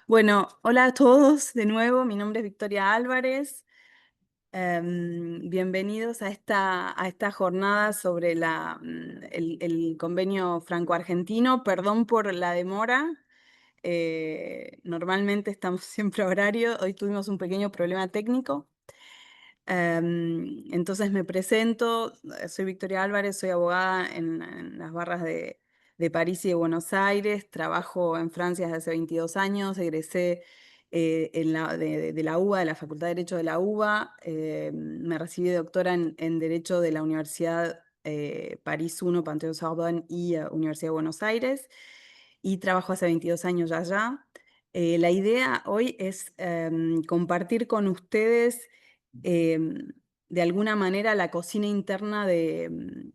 Bueno, hola a todos de nuevo. Mi nombre es Victoria Álvarez. Bienvenidos a esta jornada sobre el convenio franco-argentino. Perdón por la demora. Normalmente estamos siempre a horario. Hoy tuvimos un pequeño problema técnico. Entonces me presento, soy Victoria Álvarez, soy abogada en las barras de París y de Buenos Aires, trabajo en Francia desde hace 22 años, egresé de la UBA, de la Facultad de Derecho de la UBA, me recibí de doctora en Derecho de la Universidad París I, Panthéon-Sorbonne y Universidad de Buenos Aires, y trabajo hace 22 años allá. La idea hoy es compartir con ustedes de alguna manera la cocina interna de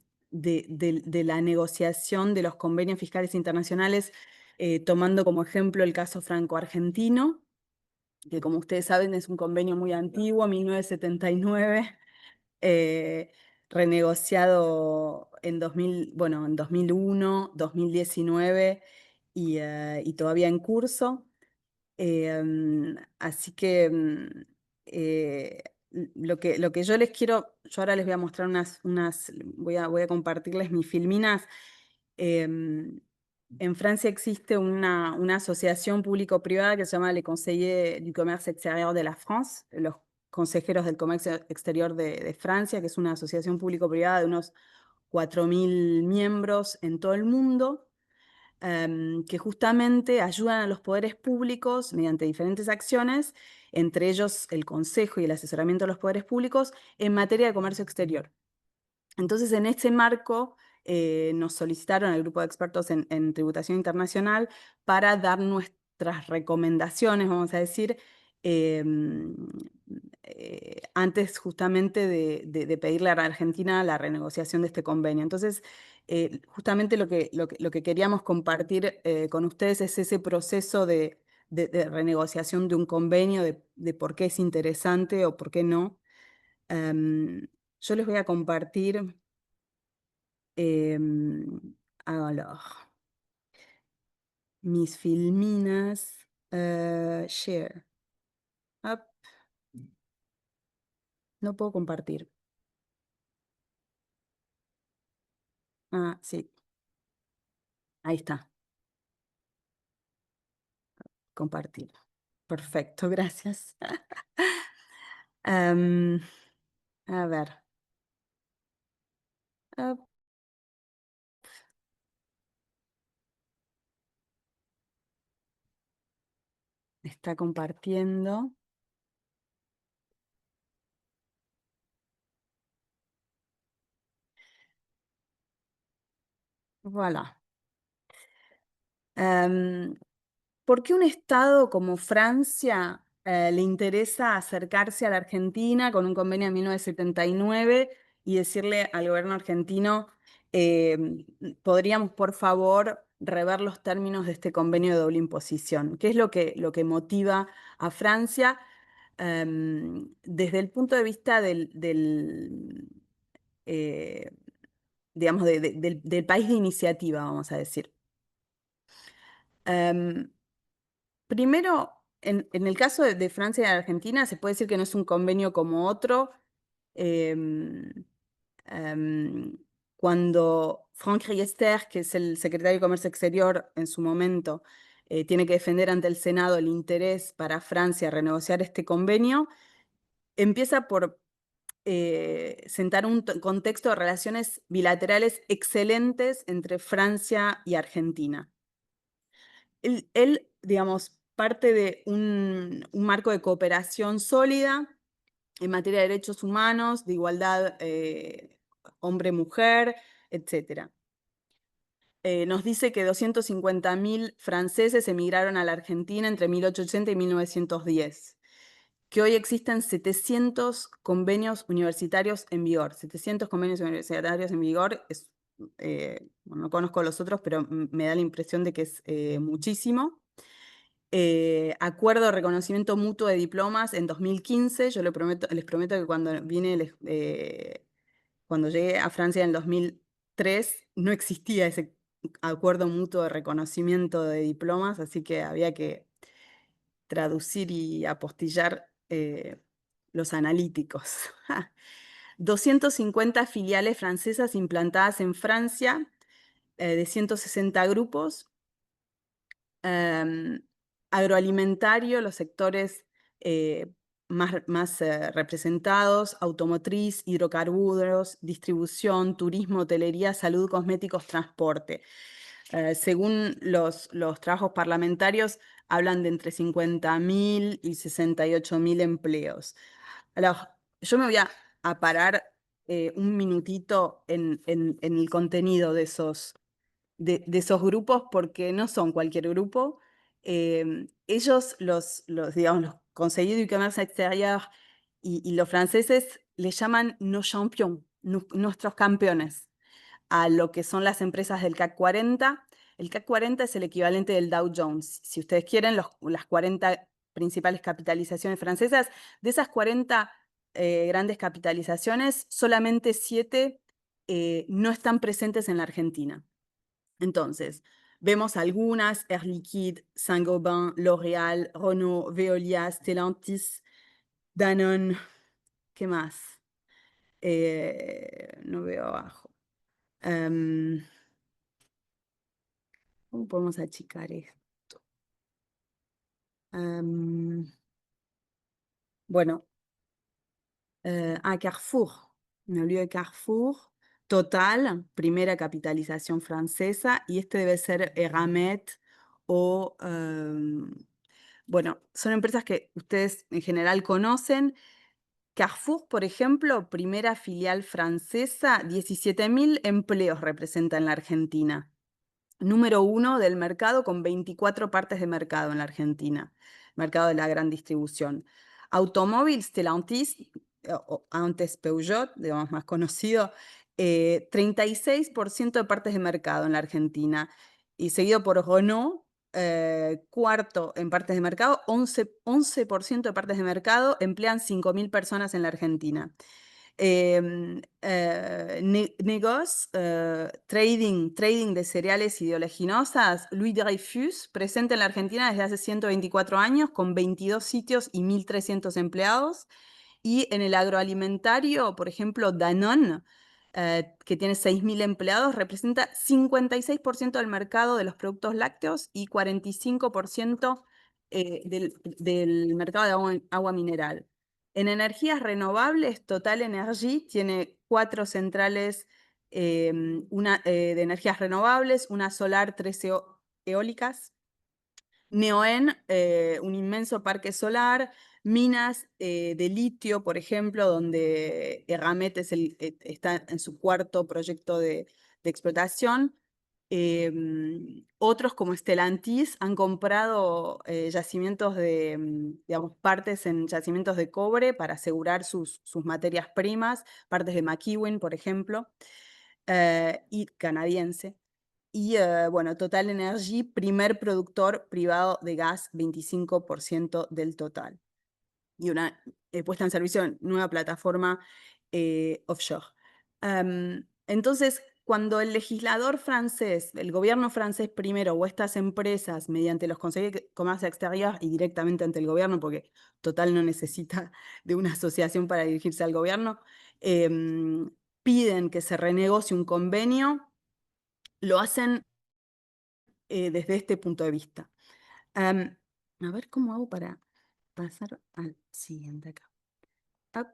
la negociación de los convenios fiscales internacionales, tomando como ejemplo el caso franco-argentino, que como ustedes saben es un convenio muy antiguo, 1979, eh, renegociado en 2000, bueno, en 2001, 2019 y todavía en curso. Así que lo que yo les quiero, yo ahora les voy a mostrar voy a compartirles mis filminas. Em, en Francia existe una asociación público-privada que se llama Les Conseillers du Commerce Extérieur de la France, los consejeros del comercio exterior de Francia, que es una asociación público-privada de unos 4.000 miembros en todo el mundo, que justamente ayudan a los poderes públicos mediante diferentes acciones, entre ellos el consejo y el asesoramiento de los poderes públicos en materia de comercio exterior. Entonces, en este marco, nos solicitaron al grupo de expertos en tributación internacional para dar nuestras recomendaciones, vamos a decir, em, antes justamente de pedirle a la Argentina la renegociación de este convenio. Entonces, justamente lo que queríamos compartir con ustedes es ese proceso de renegociación de un convenio, de por qué es interesante o por qué no. Em, yo les voy a compartir, alors, mis filminas, share. Up, no puedo compartir. Ah, sí, ahí está, compartir. Perfecto, gracias. Em, a ver, up, está compartiendo. Voilà. Em, ¿Por qué un Estado como Francia le interesa acercarse a la Argentina con un convenio de 1979 y decirle al gobierno argentino, podríamos por favor rever los términos de este convenio de doble imposición? ¿Qué es lo que motiva a Francia? Desde el punto de vista eh, digamos, del país de iniciativa, vamos a decir. Em, Primero, en el caso de Francia y de Argentina, se puede decir que no es un convenio como otro. Em, em, Cuando Franck Riester, que es el secretario de Comercio Exterior en su momento, tiene que defender ante el Senado el interés para Francia renegociar este convenio, empieza por sentar un contexto de relaciones bilaterales excelentes entre Francia y Argentina. Él, digamos, parte de un marco de cooperación sólida en materia de derechos humanos, de igualdad hombre-mujer, etc. Nos dice que 250.000 franceses emigraron a la Argentina entre 1880 y 1910, que hoy existen 700 convenios universitarios en vigor. 700 convenios universitarios en vigor, bueno, no conozco los otros, pero me da la impresión de que es muchísimo. Acuerdo de reconocimiento mutuo de diplomas en 2015. Yo les prometo que cuando llegué a Francia en el 2003 no existía ese acuerdo mutuo de reconocimiento de diplomas, así que había que traducir y apostillar los analíticos. 250 filiales francesas implantadas en Francia, de 160 grupos. Agroalimentario, los sectores más representados: automotriz, hidrocarburos, distribución, turismo, hotelería, salud, cosméticos, transporte. Según los trabajos parlamentarios, hablan de entre 50.000 y 68.000 empleos. Ahora, yo me voy a parar un minutito en el contenido de esos grupos, porque no son cualquier grupo. Ellos, digamos, los Conseillers du Commerce Extérieur y los franceses les llaman nos champions, nuestros campeones, a lo que son las empresas del CAC 40. El CAC 40 es el equivalente del Dow Jones. Si ustedes quieren, las 40 principales capitalizaciones francesas, de esas 40 grandes capitalizaciones, solamente 7 no están presentes en la Argentina. Entonces, vemos algunas: Air Liquide, Saint-Gobain, L'Oréal, Renault, Veolia, Stellantis, Danone. ¿Qué más? No veo abajo. ¿Cómo podemos achicar esto? Bueno, Carrefour. Me olvidé de Carrefour. Total, primera capitalización francesa, y este debe ser Eramet o... bueno, son empresas que ustedes en general conocen. Carrefour, por ejemplo, primera filial francesa, 17.000 empleos representa en la Argentina. Número 1 del mercado, con 24 partes de mercado en la Argentina, mercado de la gran distribución. Automóvil, Stellantis, o antes Peugeot, digamos más conocido, 36% de partes de mercado en la Argentina, y seguido por Renault, cuarto en partes de mercado, 11% de partes de mercado, emplean 5.000 personas en la Argentina. Negocios, trading de cereales y de oleaginosas, Louis Dreyfus, presente en la Argentina desde hace 124 años, con 22 sitios y 1.300 empleados. Y en el agroalimentario, por ejemplo, Danone, que tiene 6.000 empleados, representa 56% del mercado de los productos lácteos y 45% del mercado de agua mineral. En energías renovables, Total Energy tiene 4 centrales una, de energías renovables, una solar, 13 eólicas. Neoen, un inmenso parque solar. Minas de litio, por ejemplo, donde Eramet está en su cuarto proyecto de explotación. Otros, como Stellantis, han comprado yacimientos digamos, partes en yacimientos de cobre para asegurar sus materias primas, partes de McEwen, por ejemplo, y canadiense. Y bueno, Total Energy, primer productor privado de gas, 25% del total. Y una puesta en servicio, nueva plataforma offshore. Entonces, cuando el legislador francés, el gobierno francés primero, o estas empresas, mediante los consejos de comercio exterior y directamente ante el gobierno, porque Total no necesita de una asociación para dirigirse al gobierno, piden que se renegocie un convenio, lo hacen desde este punto de vista. A ver cómo hago para pasar al siguiente acá. Up.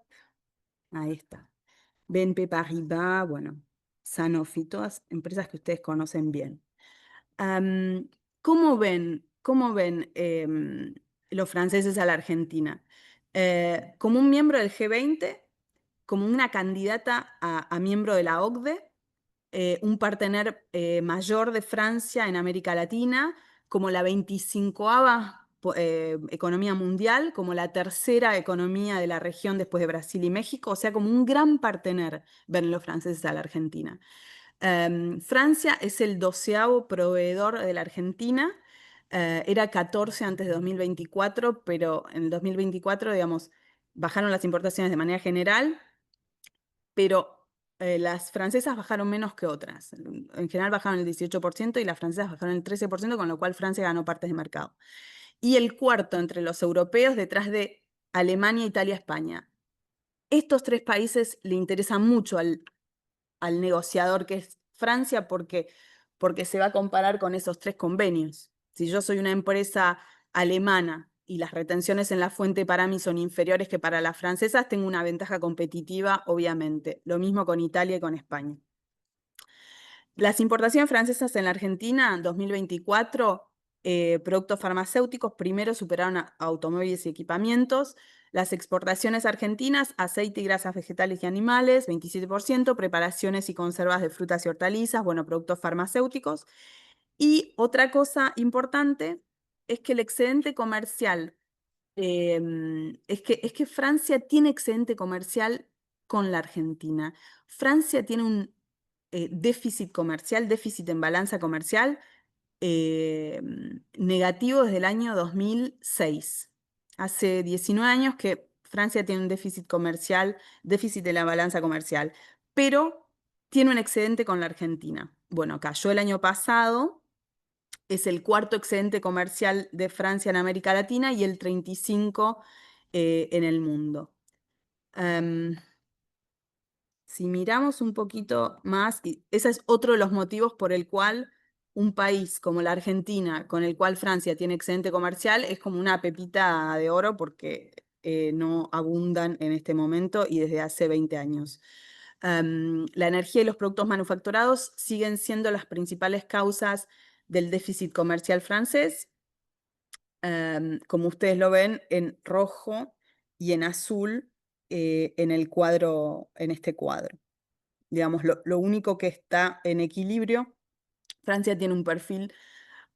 Ahí está. BNP Paribas, bueno, Sanofi, todas empresas que ustedes conocen bien. ¿Cómo ven los franceses a la Argentina? Como un miembro del G20, como una candidata a miembro de la OCDE, un partener mayor de Francia en América Latina, como la 25ª economía mundial, como la tercera economía de la región después de Brasil y México, o sea, como un gran partener ven los franceses a la Argentina. Francia es el 12º proveedor de la Argentina, era 14 antes de 2024, pero en el 2024, digamos, bajaron las importaciones de manera general, pero las francesas bajaron menos que otras. En general bajaron el 18% y las francesas bajaron el 13%, con lo cual Francia ganó partes de mercado. y el cuarto entre los europeos detrás de Alemania, Italia, España. Estos tres países le interesan mucho al negociador que es Francia porque se va a comparar con esos tres convenios. Si yo soy una empresa alemana y las retenciones en la fuente para mí son inferiores que para las francesas, tengo una ventaja competitiva, obviamente. Lo mismo con Italia y con España. Las importaciones francesas en la Argentina en 2024, productos farmacéuticos, primero superaron a automóviles y equipamientos. Las exportaciones argentinas, aceite y grasas vegetales y animales, 27%, preparaciones y conservas de frutas y hortalizas, bueno, productos farmacéuticos. Y otra cosa importante es que el excedente comercial, es que Francia tiene excedente comercial con la Argentina. Francia tiene un déficit comercial, déficit en balanza comercial negativo desde el año 2006. Hace 19 años que Francia tiene un déficit comercial, déficit de la balanza comercial, pero tiene un excedente con la Argentina. Bueno, cayó el año pasado, es el cuarto excedente comercial de Francia en América Latina y el 35 en el mundo. Si miramos un poquito más, y ese es otro de los motivos por el cual un país como la Argentina, con el cual Francia tiene excedente comercial, es como una pepita de oro porque no abundan en este momento y desde hace 20 años. La energía y los productos manufacturados siguen siendo las principales causas del déficit comercial francés. Como ustedes lo ven en rojo y en azul en el cuadro, en este cuadro. Digamos, lo único que está en equilibrio, Francia tiene un perfil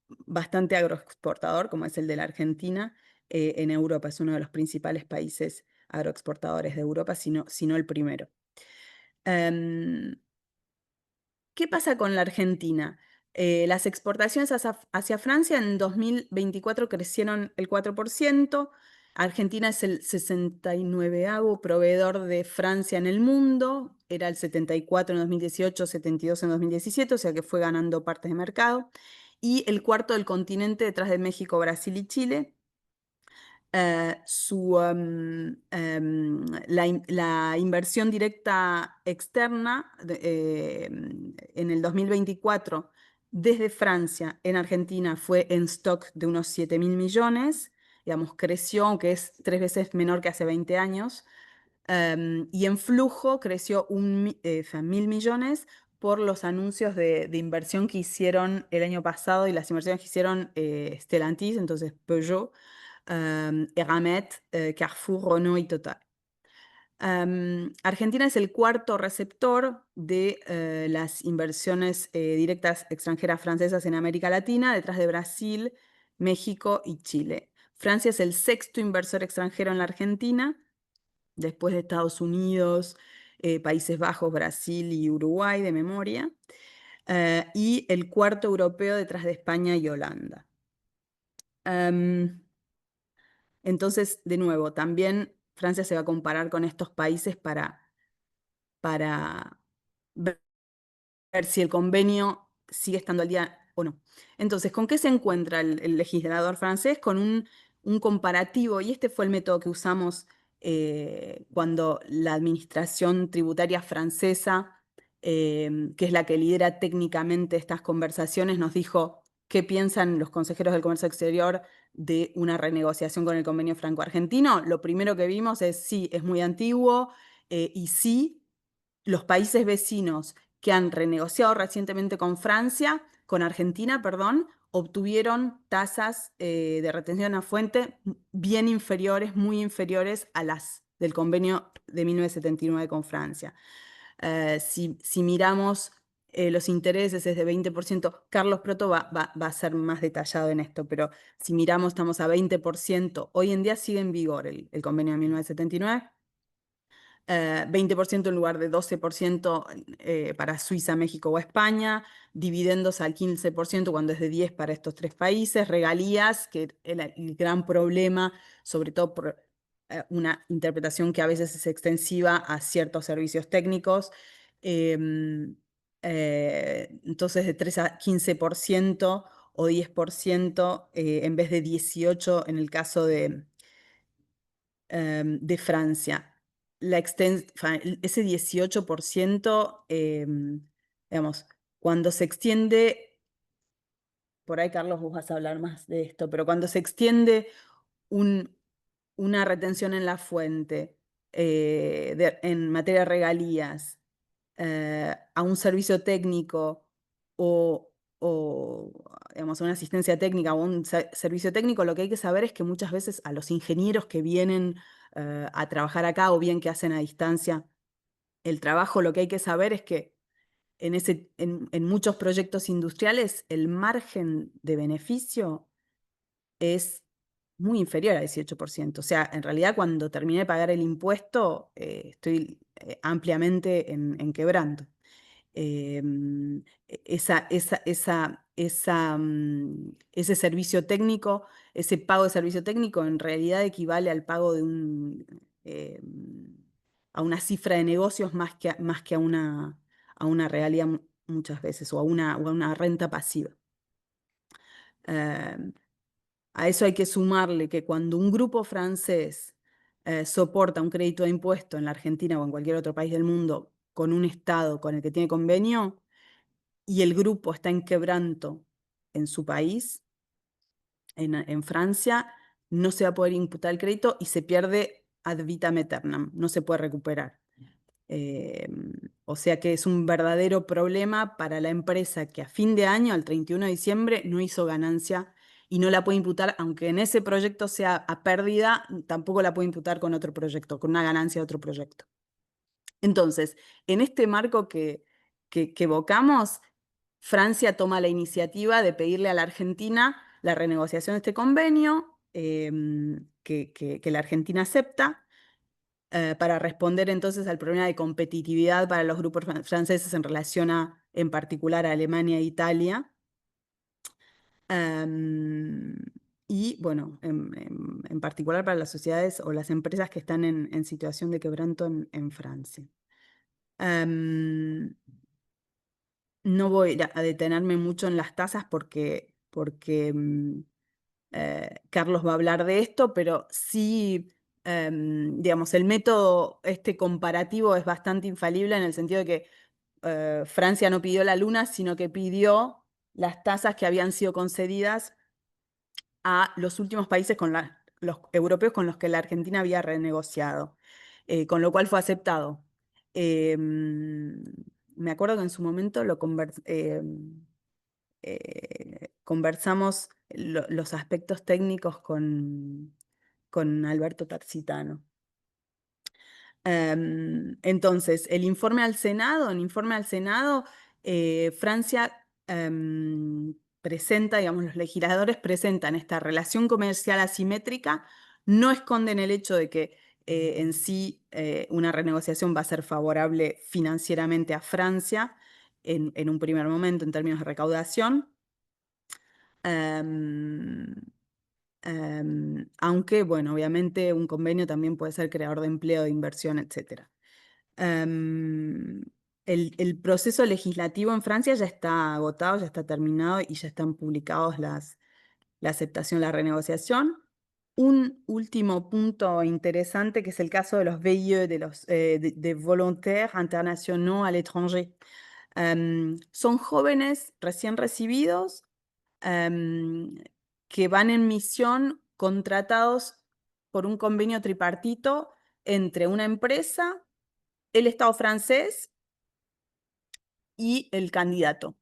bastante agroexportador, como es el de la Argentina, en Europa. Es uno de los principales países agroexportadores de Europa, si no el primero. ¿Qué pasa con la Argentina? Las exportaciones hacia Francia en 2024 crecieron el 4%. Argentina es el 69º proveedor de Francia en el mundo. Era el 74 en 2018, 72 en 2017, o sea que fue ganando partes de mercado. Y el cuarto del continente detrás de México, Brasil y Chile. La inversión directa externa en el 2024 desde Francia en Argentina fue en stock de unos 7.000 millones, digamos, creció, aunque es 3 veces menor que hace 20 años, y en flujo creció 1.000 millones por los anuncios de inversión que hicieron el año pasado y las inversiones que hicieron Stellantis, entonces Peugeot, Eramet, Carrefour, Renault y Total. Argentina es el cuarto receptor de las inversiones directas extranjeras francesas en América Latina, detrás de Brasil, México y Chile. Francia es el sexto inversor extranjero en la Argentina, después de Estados Unidos, Países Bajos, Brasil y Uruguay, de memoria, y el cuarto europeo detrás de España y Holanda. Entonces, de nuevo, también Francia se va a comparar con estos países para ver si el convenio sigue estando al día o no. Entonces, ¿con qué se encuentra el legislador francés? Con un comparativo, y este fue el método que usamos cuando la administración tributaria francesa, que es la que lidera técnicamente estas conversaciones, nos dijo qué piensan los consejeros del comercio exterior de una renegociación con el convenio franco-argentino. Lo primero que vimos es sí, es muy antiguo y sí, los países vecinos que han renegociado recientemente con Francia, con Argentina, perdón, obtuvieron tasas de retención a fuente bien inferiores, muy inferiores a las del convenio de 1979 con Francia. Si miramos los intereses es de 20%, Carlos Proto va a ser más detallado en esto, pero si miramos estamos a 20%, hoy en día sigue en vigor el convenio de 1979, 20% en lugar de 12% para Suiza, México o España, dividendos al 15% cuando es de 10 para estos tres países, regalías, que el gran problema, sobre todo por una interpretación que a veces es extensiva a ciertos servicios técnicos. Entonces de 3 a 15% o 10% en vez de 18% en el caso de Francia. Ese 18%, digamos, cuando se extiende, por ahí Carlos vos vas a hablar más de esto, pero cuando se extiende una retención en la fuente en materia de regalías a un servicio técnico o, digamos, una asistencia técnica o un servicio técnico, lo que hay que saber es que muchas veces a los ingenieros que vienen a trabajar acá o bien que hacen a distancia el trabajo, lo que hay que saber es que en muchos proyectos industriales el margen de beneficio es muy inferior al 18%. O sea, en realidad cuando terminé de pagar el impuesto, estoy ampliamente en quebranto. Ese servicio técnico, ese pago de servicio técnico en realidad equivale al pago a una cifra de negocios más que a una realidad muchas veces o o a una renta pasiva. Em, a eso hay que sumarle que cuando un grupo francés soporta un crédito de impuesto en la Argentina o en cualquier otro país del mundo con un Estado con el que tiene convenio y el grupo está en quebranto en su país, en Francia, no se va a poder imputar el crédito y se pierde ad vitam aeternam, no se puede recuperar. Eh, o sea que es un verdadero problema para la empresa que a fin de año, al 31 de diciembre, no hizo ganancia y no la puede imputar, aunque en ese proyecto sea a pérdida, tampoco la puede imputar con otro proyecto, con una ganancia de otro proyecto. Entonces, en este marco que evocamos, Francia toma la iniciativa de pedirle a la Argentina la renegociación de este convenio, que la Argentina acepta para responder entonces al problema de competitividad para los grupos franceses en relación en particular, a Alemania e Italia. Um, y bueno, en particular para las sociedades o las empresas que están en situación de quebranto en Francia. No voy a detenerme mucho en las tasas porque Carlos va a hablar de esto, pero sí, digamos, el método este comparativo es bastante infalible en el sentido de que Francia no pidió la luna, sino que pidió las tasas que habían sido concedidas a los últimos países los europeos con los que la Argentina había renegociado, con lo cual fue aceptado. Me acuerdo que en su momento conversamos los aspectos técnicos con Alberto Tarsitano. Entonces, el informe al Senado, Francia presenta, digamos, los legisladores presentan esta relación comercial asimétrica, no esconden el hecho de que en sí una renegociación va a ser favorable financieramente a Francia en un primer momento en términos de recaudación. Um, Aunque, bueno, obviamente un convenio también puede ser creador de empleo, de inversión, etc. El proceso legislativo en Francia ya está agotado, ya está terminado y ya están publicados la aceptación, la renegociación. Un último punto interesante que es el caso de los VIE, de Volontaires Internationaux à l'étranger. Son jóvenes recién recibidos que van en misión contratados por un convenio tripartito entre una empresa, el Estado francés y el candidato.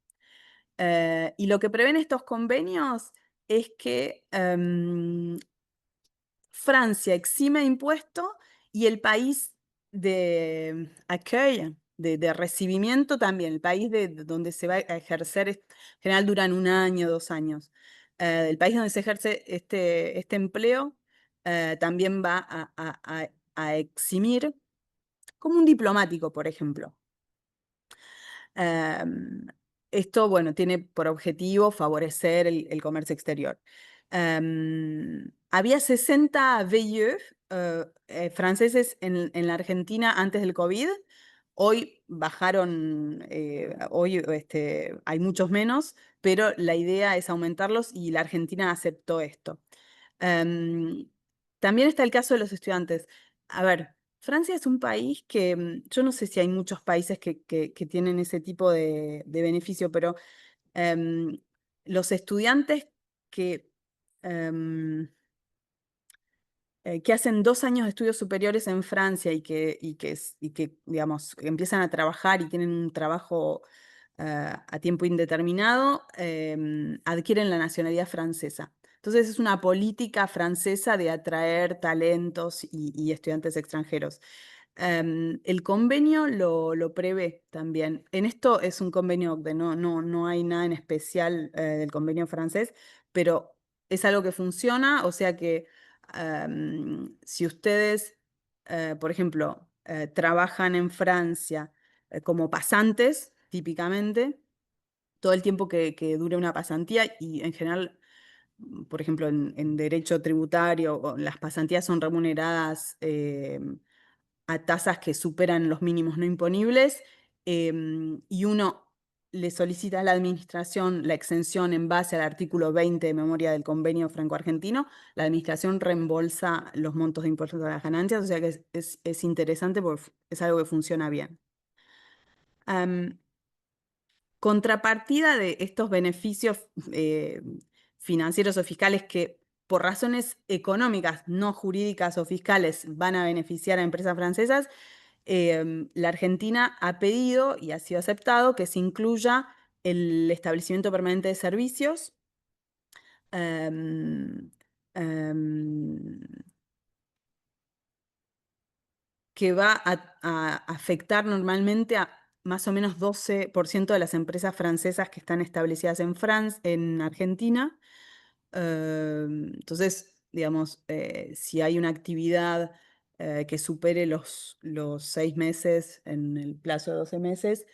Y lo que prevén estos convenios es que Francia exime impuesto y el país de accueil, de recibimiento también, el país donde se va a ejercer, en general duran un año, 2 años, el país donde se ejerce este empleo también va a eximir, como un diplomático, por ejemplo. Esto, bueno, tiene por objetivo favorecer el comercio exterior. Había 60 VIE franceses en la Argentina antes del COVID. Hoy bajaron, hoy hay muchos menos, pero la idea es aumentarlos y la Argentina aceptó esto. Em, También está el caso de los estudiantes. A ver, Francia es un país que yo no sé si hay muchos países que tienen ese tipo de beneficio, pero em, los estudiantes que, em, que hacen 2 años de estudios superiores en Francia y que, digamos, empiezan a trabajar y tienen un trabajo a tiempo indeterminado, adquieren la nacionalidad francesa. Entonces es una política francesa de atraer talentos y estudiantes extranjeros. El convenio lo prevé también. En esto es un convenio OCDE, no hay nada en especial del convenio francés, pero es algo que funciona, o sea que si ustedes, por ejemplo, trabajan en Francia como pasantes, típicamente, todo el tiempo que dure una pasantía y en general, por ejemplo, en derecho tributario, las pasantías son remuneradas a tasas que superan los mínimos no imponibles, y uno le solicita a la administración la exención en base al artículo 20 de memoria del convenio franco-argentino. La administración reembolsa los montos de impuestos a las ganancias, o sea que es interesante porque es algo que funciona bien. Contrapartida de estos beneficios financieros o fiscales que por razones económicas, no jurídicas o fiscales, van a beneficiar a empresas francesas, la Argentina ha pedido y ha sido aceptado que se incluya el establecimiento permanente de servicios, em, em, que va a afectar normalmente a más o menos 12% de las empresas francesas que están establecidas en Argentina. Entonces, digamos, si hay una actividad que supere los 6 meses en el plazo de 12 meses,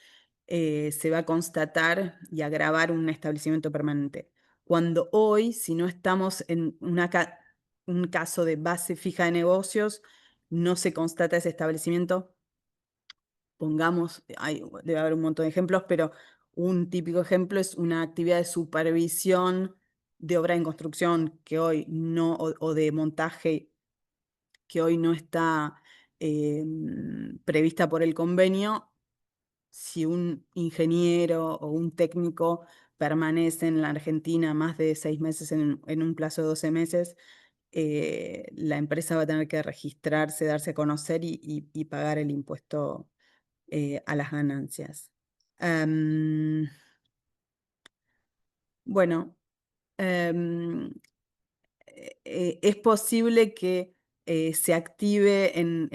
se va a constatar y agravar un establecimiento permanente. Cuando hoy, si no estamos en un caso de base fija de negocios, no se constata ese establecimiento. Pongamos, debe haber un montón de ejemplos, pero un típico ejemplo es una actividad de supervisión de obra en construcción que hoy no, o de montaje que hoy no está prevista por el convenio. Si un ingeniero o un técnico permanece en la Argentina más de 6 meses en un plazo de 12 meses, la empresa va a tener que registrarse, darse a conocer y pagar el impuesto a las ganancias. Em, bueno, em, es posible que se active en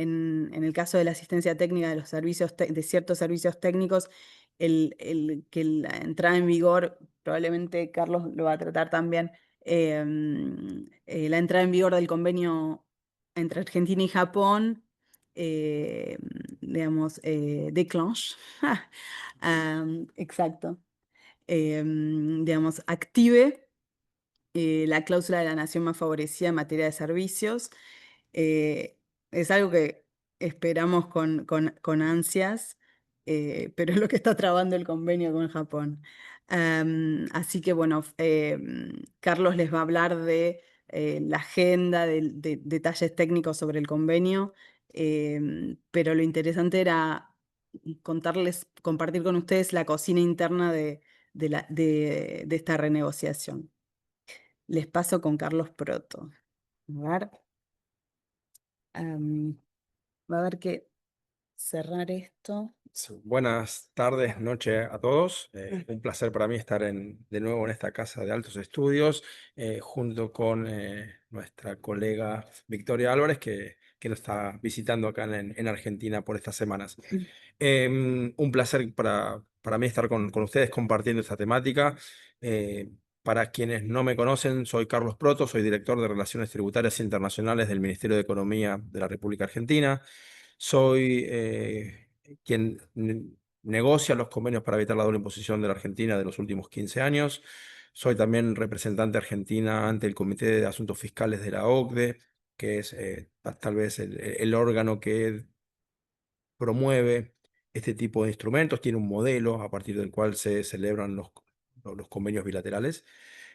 el caso de la asistencia técnica de los servicios de ciertos servicios técnicos, que la entrada en vigor, probablemente Carlos lo va a tratar también, la entrada en vigor del convenio entre Argentina y Japón, eh, digamos, déclenche, exacto, digamos, active la cláusula de la nación más favorecida en materia de servicios. Eh, es algo que esperamos con ansias, pero es lo que está trabando el convenio con Japón. Así que bueno, Carlos les va a hablar de la agenda, de detalles técnicos sobre el convenio, pero lo interesante era compartir con ustedes la cocina interna de esta renegociación. Les paso con Carlos Proto. A ver, em, va a haber que cerrar esto. Sí, buenas tardes, noche a todos. Un placer para mí estar de nuevo en esta casa de altos estudios, junto con nuestra colega Victoria Álvarez, que nos está visitando acá en Argentina por estas semanas. Un placer para mí estar con ustedes compartiendo esta temática. Para quienes no me conocen, soy Carlos Proto, soy director de Relaciones Tributarias Internacionales del Ministerio de Economía de la República Argentina. Soy quien negocia los convenios para evitar la doble imposición de la Argentina de los últimos 15 años. Soy también representante argentina ante el Comité de Asuntos Fiscales de la OCDE, que es tal vez el órgano que promueve este tipo de instrumentos, tiene un modelo a partir del cual se celebran los convenios bilaterales.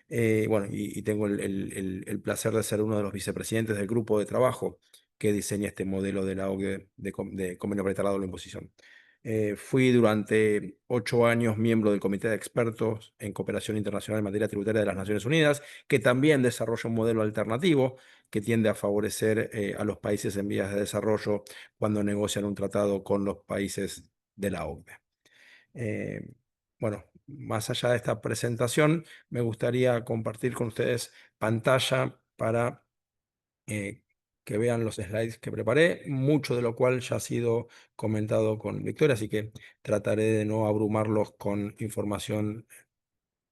Bueno, y tengo el placer de ser uno de los vicepresidentes del grupo de trabajo que diseña este modelo de la OCDE de convenio bilateral de la imposición. Fui durante 8 años miembro del Comité de Expertos en Cooperación Internacional en Materia Tributaria de las Naciones Unidas, que también desarrolla un modelo alternativo que tiende a favorecer a los países en vías de desarrollo cuando negocian un tratado con los países de la OCDE. Eh, bueno, más allá de esta presentación, me gustaría compartir con ustedes pantalla para que vean los slides que preparé, mucho de lo cual ya ha sido comentado con Victoria, así que trataré de no abrumarlos con información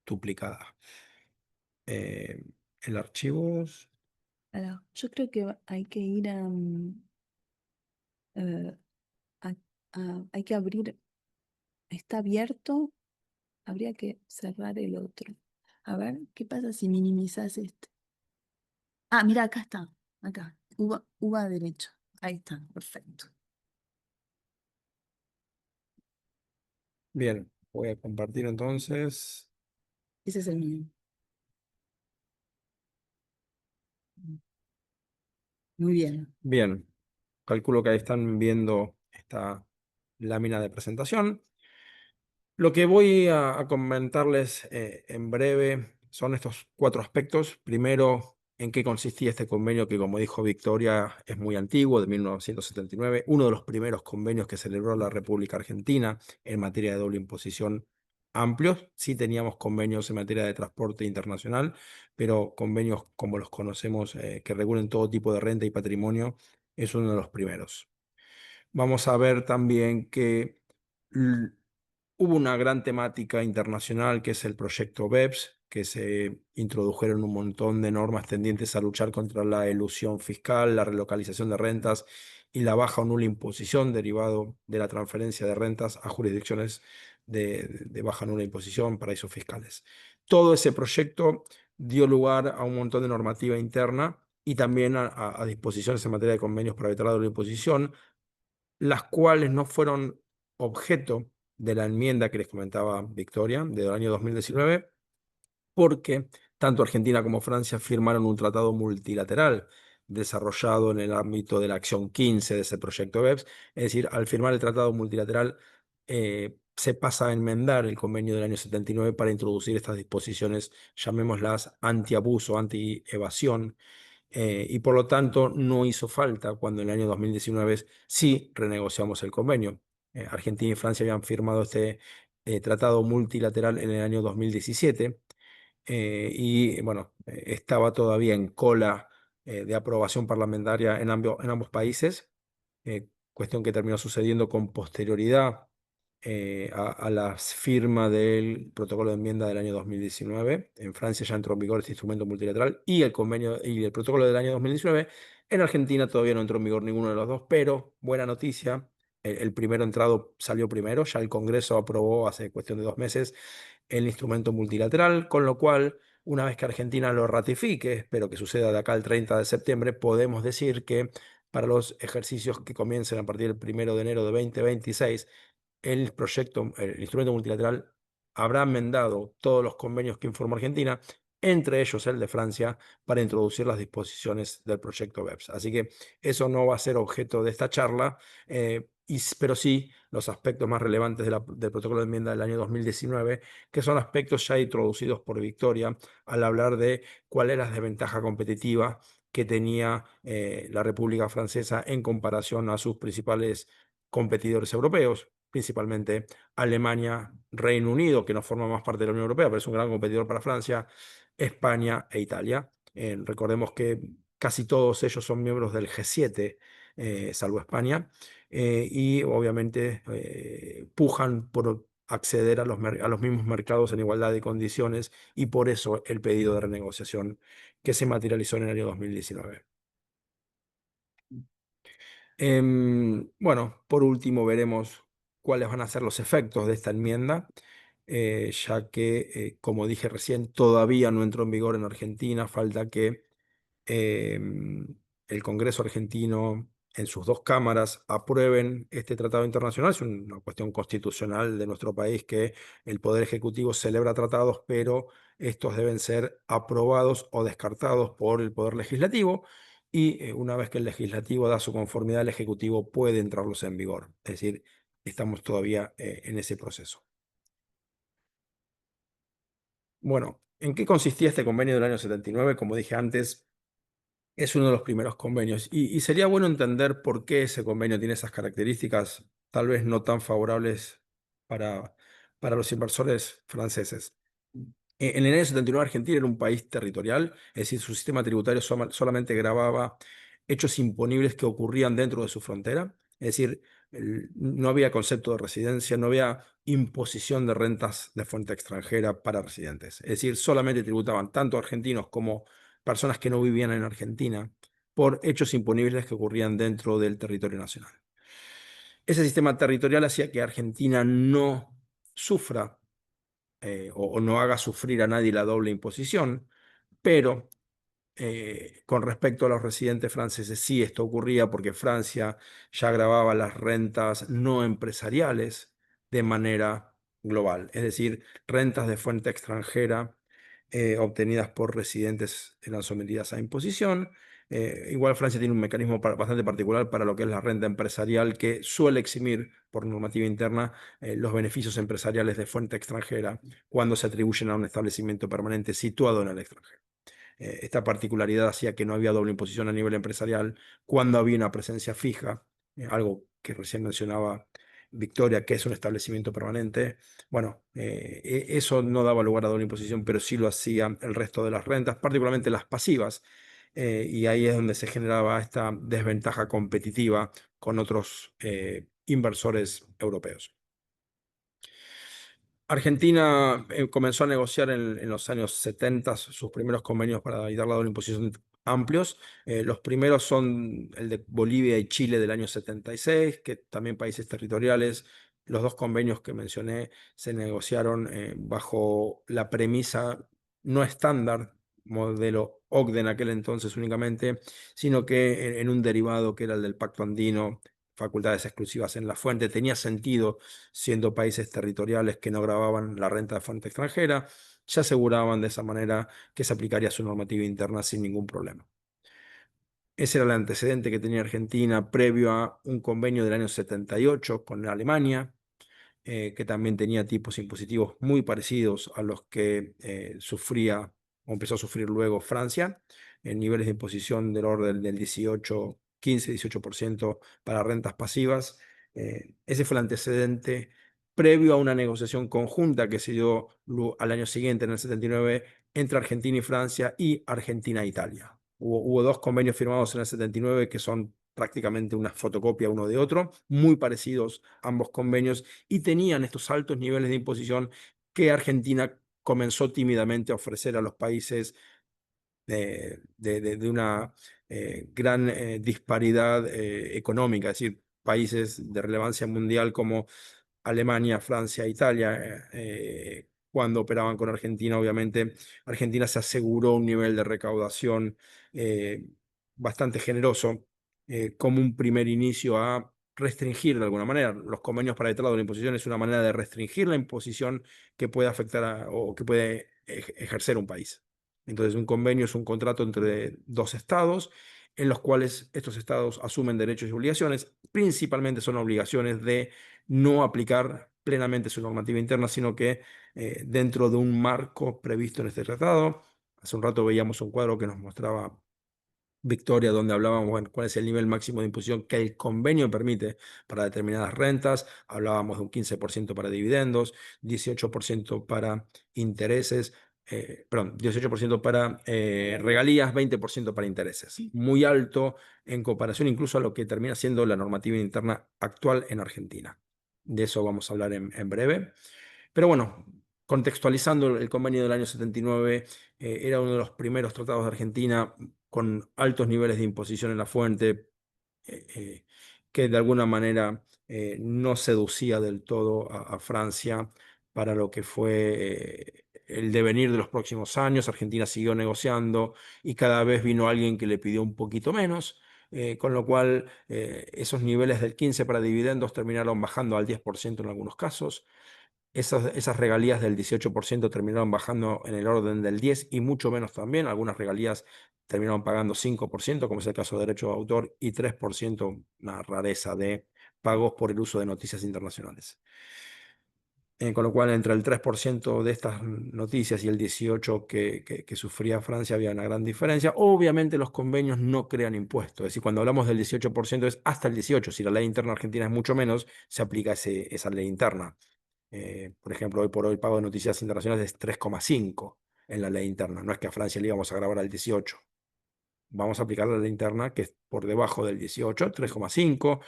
duplicada. Eh, el archivos. Yo creo que hay que ir eh, a- hay que abrir, está abierto, habría que cerrar el otro. A ver, ¿qué pasa si minimizas este? Ah, mira, acá está, acá, uva derecho. Ahí está, perfecto. Bien, voy a compartir entonces. Ese es el mío. Muy bien. Bien, calculo que ahí están viendo esta lámina de presentación. Lo que voy a comentarles en breve son estos 4 aspectos. Primero, en qué consistía este convenio que, como dijo Victoria, es muy antiguo, de 1979, uno de los primeros convenios que celebró la República Argentina en materia de doble imposición amplios. Sí teníamos convenios en materia de transporte internacional, pero convenios como los conocemos, que regulen todo tipo de renta y patrimonio, es uno de los primeros. Vamos a ver también que hubo una gran temática internacional que es el proyecto BEPS, que se introdujeron un montón de normas tendientes a luchar contra la elusión fiscal, la relocalización de rentas y la baja o nula imposición derivado de la transferencia de rentas a jurisdicciones de baja o nula imposición, paraísos fiscales. Todo ese proyecto dio lugar a un montón de normativa interna y también a disposiciones en materia de convenios para evitar la doble imposición, las cuales no fueron objeto de la enmienda que les comentaba Victoria del año 2019, porque tanto Argentina como Francia firmaron un tratado multilateral desarrollado en el ámbito de la acción 15 de ese proyecto BEPS. Es decir, al firmar el tratado multilateral, se pasa a enmendar el convenio del año 79 para introducir estas disposiciones, llamémoslas anti-abuso, anti-evasión, y por lo tanto no hizo falta cuando en el año 2019 sí renegociamos el convenio. Argentina y Francia habían firmado este tratado multilateral en el año 2017, y bueno, estaba todavía en cola de aprobación parlamentaria en ambos países, cuestión que terminó sucediendo con posterioridad a la firma del protocolo de enmienda del año 2019. En Francia ya entró en vigor este instrumento multilateral y el convenio y el protocolo del año 2019. En Argentina todavía no entró en vigor ninguno de los dos, pero buena noticia. El primero entrado salió primero, ya el Congreso aprobó hace cuestión de 2 meses el instrumento multilateral, con lo cual, una vez que Argentina lo ratifique, espero que suceda de acá al 30 de septiembre, podemos decir que para los ejercicios que comiencen a partir del 1 de enero de 2026, el instrumento multilateral habrá enmendado todos los convenios que informó Argentina, entre ellos el de Francia, para introducir las disposiciones del proyecto BEPS. Así que eso no va a ser objeto de esta charla, pero sí los aspectos más relevantes del protocolo de enmienda del año 2019, que son aspectos ya introducidos por Victoria al hablar de cuál era la desventaja competitiva que tenía la República Francesa en comparación a sus principales competidores europeos, principalmente Alemania, Reino Unido, que no forma más parte de la Unión Europea, pero es un gran competidor para Francia, España e Italia. Recordemos que casi todos ellos son miembros del G7, salvo España, y obviamente pujan por acceder a los mismos mercados en igualdad de condiciones, y por eso el pedido de renegociación que se materializó en el año 2019. Bueno, por último veremos cuáles van a ser los efectos de esta enmienda, ya que, como dije recién, todavía no entró en vigor en Argentina, falta que el Congreso argentino en sus dos cámaras aprueben este tratado internacional. Es una cuestión constitucional de nuestro país que el Poder Ejecutivo celebra tratados, pero estos deben ser aprobados o descartados por el Poder Legislativo. Y una vez que el Legislativo da su conformidad, el Ejecutivo puede entrarlos en vigor. Es decir, estamos todavía en ese proceso. Bueno, ¿en qué consistía este convenio del año 79? Como dije antes, es uno de los primeros convenios y sería bueno entender por qué ese convenio tiene esas características, tal vez no tan favorables para, para los inversores franceses. En el año 79 Argentina era un país territorial, es decir, su sistema tributario solamente gravaba hechos imponibles que ocurrían dentro de su frontera, es decir, no había concepto de residencia, no había imposición de rentas de fuente extranjera para residentes, es decir, solamente tributaban tanto argentinos como personas que no vivían en Argentina por hechos imponibles que ocurrían dentro del territorio nacional. Ese sistema territorial hacía que Argentina no sufra o no haga sufrir a nadie la doble imposición, pero con respecto a los residentes franceses, sí, esto ocurría porque Francia ya grababa las rentas no empresariales de manera global, es decir, rentas de fuente extranjera obtenidas por residentes eran sometidas a imposición. Igual Francia tiene un mecanismo bastante particular para lo que es la renta empresarial que suele eximir por normativa interna los beneficios empresariales de fuente extranjera cuando se atribuyen a un establecimiento permanente situado en el extranjero. Esta particularidad hacía que no había doble imposición a nivel empresarial cuando había una presencia fija, algo que recién mencionaba Victoria, que es un establecimiento permanente. Bueno, eso no daba lugar a doble imposición, pero sí lo hacía el resto de las rentas, particularmente las pasivas, y ahí es donde se generaba esta desventaja competitiva con otros inversores europeos. Argentina comenzó a negociar en los años 70 sus primeros convenios para evitar la doble imposición amplios. Los primeros son el de Bolivia y Chile del año 76, que también países territoriales. Los dos convenios que mencioné se negociaron bajo la premisa no estándar, modelo OCDE en aquel entonces únicamente, sino que en un derivado que era el del Pacto Andino, facultades exclusivas en la fuente. Tenía sentido siendo países territoriales que no gravaban la renta de fuente extranjera, se aseguraban de esa manera que se aplicaría su normativa interna sin ningún problema. Ese era el antecedente que tenía Argentina previo a un convenio del año 78 con Alemania, que también tenía tipos impositivos muy parecidos a los que sufría o empezó a sufrir luego Francia, en niveles de imposición del orden del 18, 15, 18% para rentas pasivas. Ese fue el antecedente previo a una negociación conjunta que se dio al año siguiente, en el 79, entre Argentina y Francia y Argentina e Italia. Hubo dos convenios firmados en el 79 que son prácticamente una fotocopia uno de otro, muy parecidos ambos convenios, y tenían estos altos niveles de imposición que Argentina comenzó tímidamente a ofrecer a los países de una gran disparidad económica, es decir, países de relevancia mundial como Alemania, Francia, Italia. Cuando operaban con Argentina, obviamente, Argentina se aseguró un nivel de recaudación eh, bastante generoso como un primer inicio a restringir de alguna manera. Los convenios para detrás de la imposición es una manera de restringir la imposición que puede afectar o que puede ejercer un país. Entonces, un convenio es un contrato entre dos estados en los cuales estos estados asumen derechos y obligaciones. Principalmente son obligaciones de no aplicar plenamente su normativa interna, sino que dentro de un marco previsto en este tratado. Hace un rato veíamos un cuadro que nos mostraba Victoria, donde hablábamos, bueno, cuál es el nivel máximo de imposición que el convenio permite para determinadas rentas. Hablábamos de un 15% para dividendos, 18% para intereses, perdón, 18% para regalías, 20% para intereses. Muy alto en comparación incluso a lo que termina siendo la normativa interna actual en Argentina. De eso vamos a hablar en breve. Pero bueno, contextualizando el convenio del año 79, era uno de los primeros tratados de Argentina con altos niveles de imposición en la fuente, que de alguna manera no seducía del todo a Francia para lo que fue el devenir de los próximos años. Argentina siguió negociando y cada vez vino alguien que le pidió un poquito menos. con lo cual esos niveles del 15 para dividendos terminaron bajando al 10% en algunos casos. Esas regalías del 18% terminaron bajando en el orden del 10 y mucho menos también. Algunas regalías terminaron pagando 5%, como es el caso de derecho de autor, y 3%, una rareza de pagos por el uso de noticias internacionales. Con lo cual, entre el 3% de estas noticias y el 18% que sufría Francia había una gran diferencia. Obviamente los convenios no crean impuestos, es decir, cuando hablamos del 18% es hasta el 18%. Si la ley interna argentina es mucho menos, se aplica esa ley interna. Por ejemplo, hoy por hoy el pago de noticias internacionales es 3,5 en la ley interna. No es que a Francia le íbamos a grabar al 18. Vamos a aplicar la ley interna que es por debajo del 18, 3,5.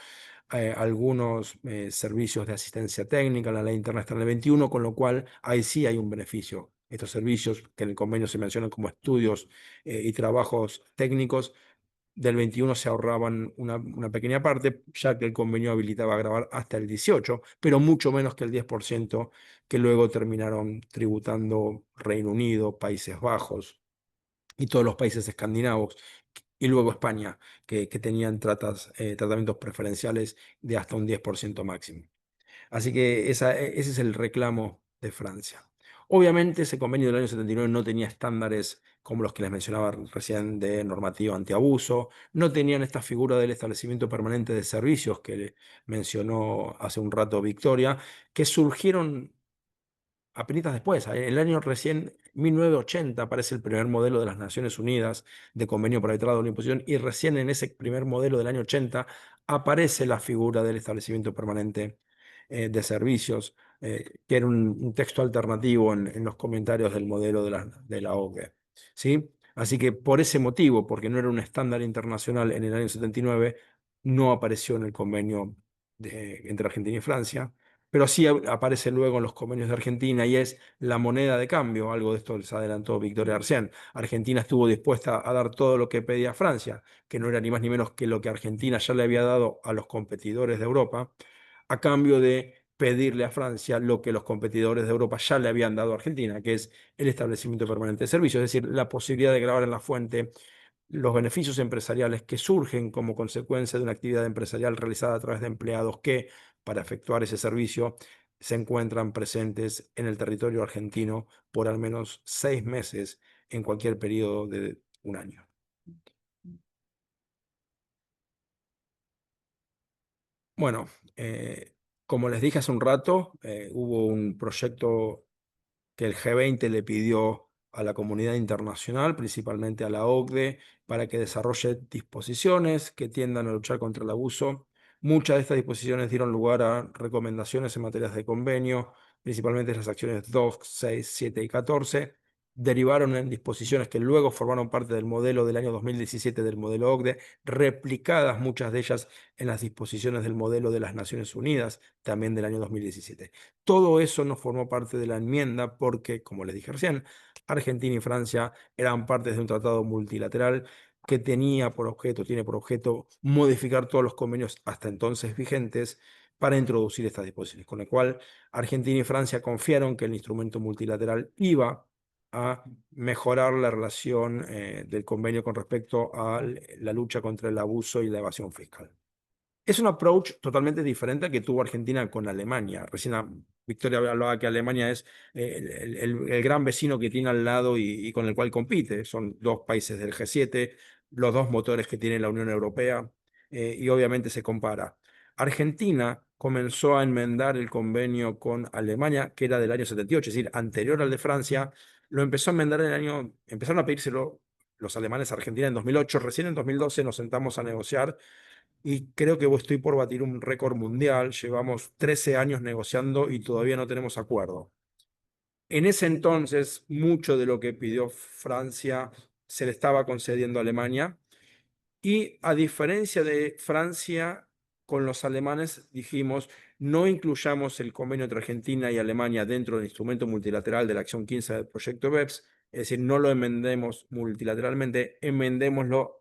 Algunos servicios de asistencia técnica en la ley interna están en el 21, con lo cual ahí sí hay un beneficio. Estos servicios que en el convenio se mencionan como estudios y trabajos técnicos, del 21 se ahorraban una pequeña parte, ya que el convenio habilitaba a grabar hasta el 18, pero mucho menos que el 10% que luego terminaron tributando Reino Unido, Países Bajos y todos los países escandinavos, y luego España, que tenían tratamientos preferenciales de hasta un 10% máximo. Así que ese es el reclamo de Francia. Obviamente ese convenio del año 79 no tenía estándares como los que les mencionaba recién de normativa antiabuso, no tenían esta figura del establecimiento permanente de servicios que mencionó hace un rato Victoria, que surgieron apenas después. En el año recién 1980 aparece el primer modelo de las Naciones Unidas de convenio para evitar la doble imposición, y recién en ese primer modelo del año 80 aparece la figura del establecimiento permanente de servicios, que era un texto alternativo en los comentarios del modelo de la OCDE. ¿Sí? Así que por ese motivo, porque no era un estándar internacional en el año 79, no apareció en el convenio entre Argentina y Francia, pero sí aparece luego en los convenios de Argentina, y es la moneda de cambio. Algo de esto les adelantó Victoria Arcián. Argentina estuvo dispuesta a dar todo lo que pedía Francia, que no era ni más ni menos que lo que Argentina ya le había dado a los competidores de Europa, a cambio de pedirle a Francia lo que los competidores de Europa ya le habían dado a Argentina, que es el establecimiento permanente de servicios, es decir, la posibilidad de grabar en la fuente los beneficios empresariales que surgen como consecuencia de una actividad empresarial realizada a través de empleados que, para efectuar ese servicio, se encuentran presentes en el territorio argentino por al menos 6 meses en cualquier periodo de un año. Bueno, como les dije hace un rato, hubo un proyecto que el G20 le pidió a la comunidad internacional, principalmente a la OCDE, para que desarrolle disposiciones que tiendan a luchar contra el abuso. Muchas de estas disposiciones dieron lugar a recomendaciones en materias de convenio, principalmente las acciones 2, 6, 7 y 14. Derivaron en disposiciones que luego formaron parte del modelo del año 2017 del modelo OCDE, replicadas muchas de ellas en las disposiciones del modelo de las Naciones Unidas, también del año 2017. Todo eso no formó parte de la enmienda porque, como les dije recién, Argentina y Francia eran partes de un tratado multilateral que tiene por objeto modificar todos los convenios hasta entonces vigentes para introducir estas disposiciones, con lo cual Argentina y Francia confiaron que el instrumento multilateral iba a mejorar la relación del convenio con respecto a la lucha contra el abuso y la evasión fiscal. Es un approach totalmente diferente al que tuvo Argentina con Alemania. Recién Victoria hablaba que Alemania es el gran vecino que tiene al lado y con el cual compite. Son dos países del G7, los dos motores que tiene la Unión Europea, y obviamente se compara. Argentina comenzó a enmendar el convenio con Alemania, que era del año 78, es decir, anterior al de Francia. Lo empezó a enmendar empezaron a pedírselo los alemanes a Argentina en 2008. Recién en 2012 nos sentamos a negociar, y creo que estoy por batir un récord mundial. Llevamos 13 años negociando y todavía no tenemos acuerdo. En ese entonces, mucho de lo que pidió Francia se le estaba concediendo a Alemania, y a diferencia de Francia, con los alemanes dijimos: no incluyamos el convenio entre Argentina y Alemania dentro del instrumento multilateral de la acción 15 del proyecto BEPS, es decir, no lo enmendemos multilateralmente, enmendémoslo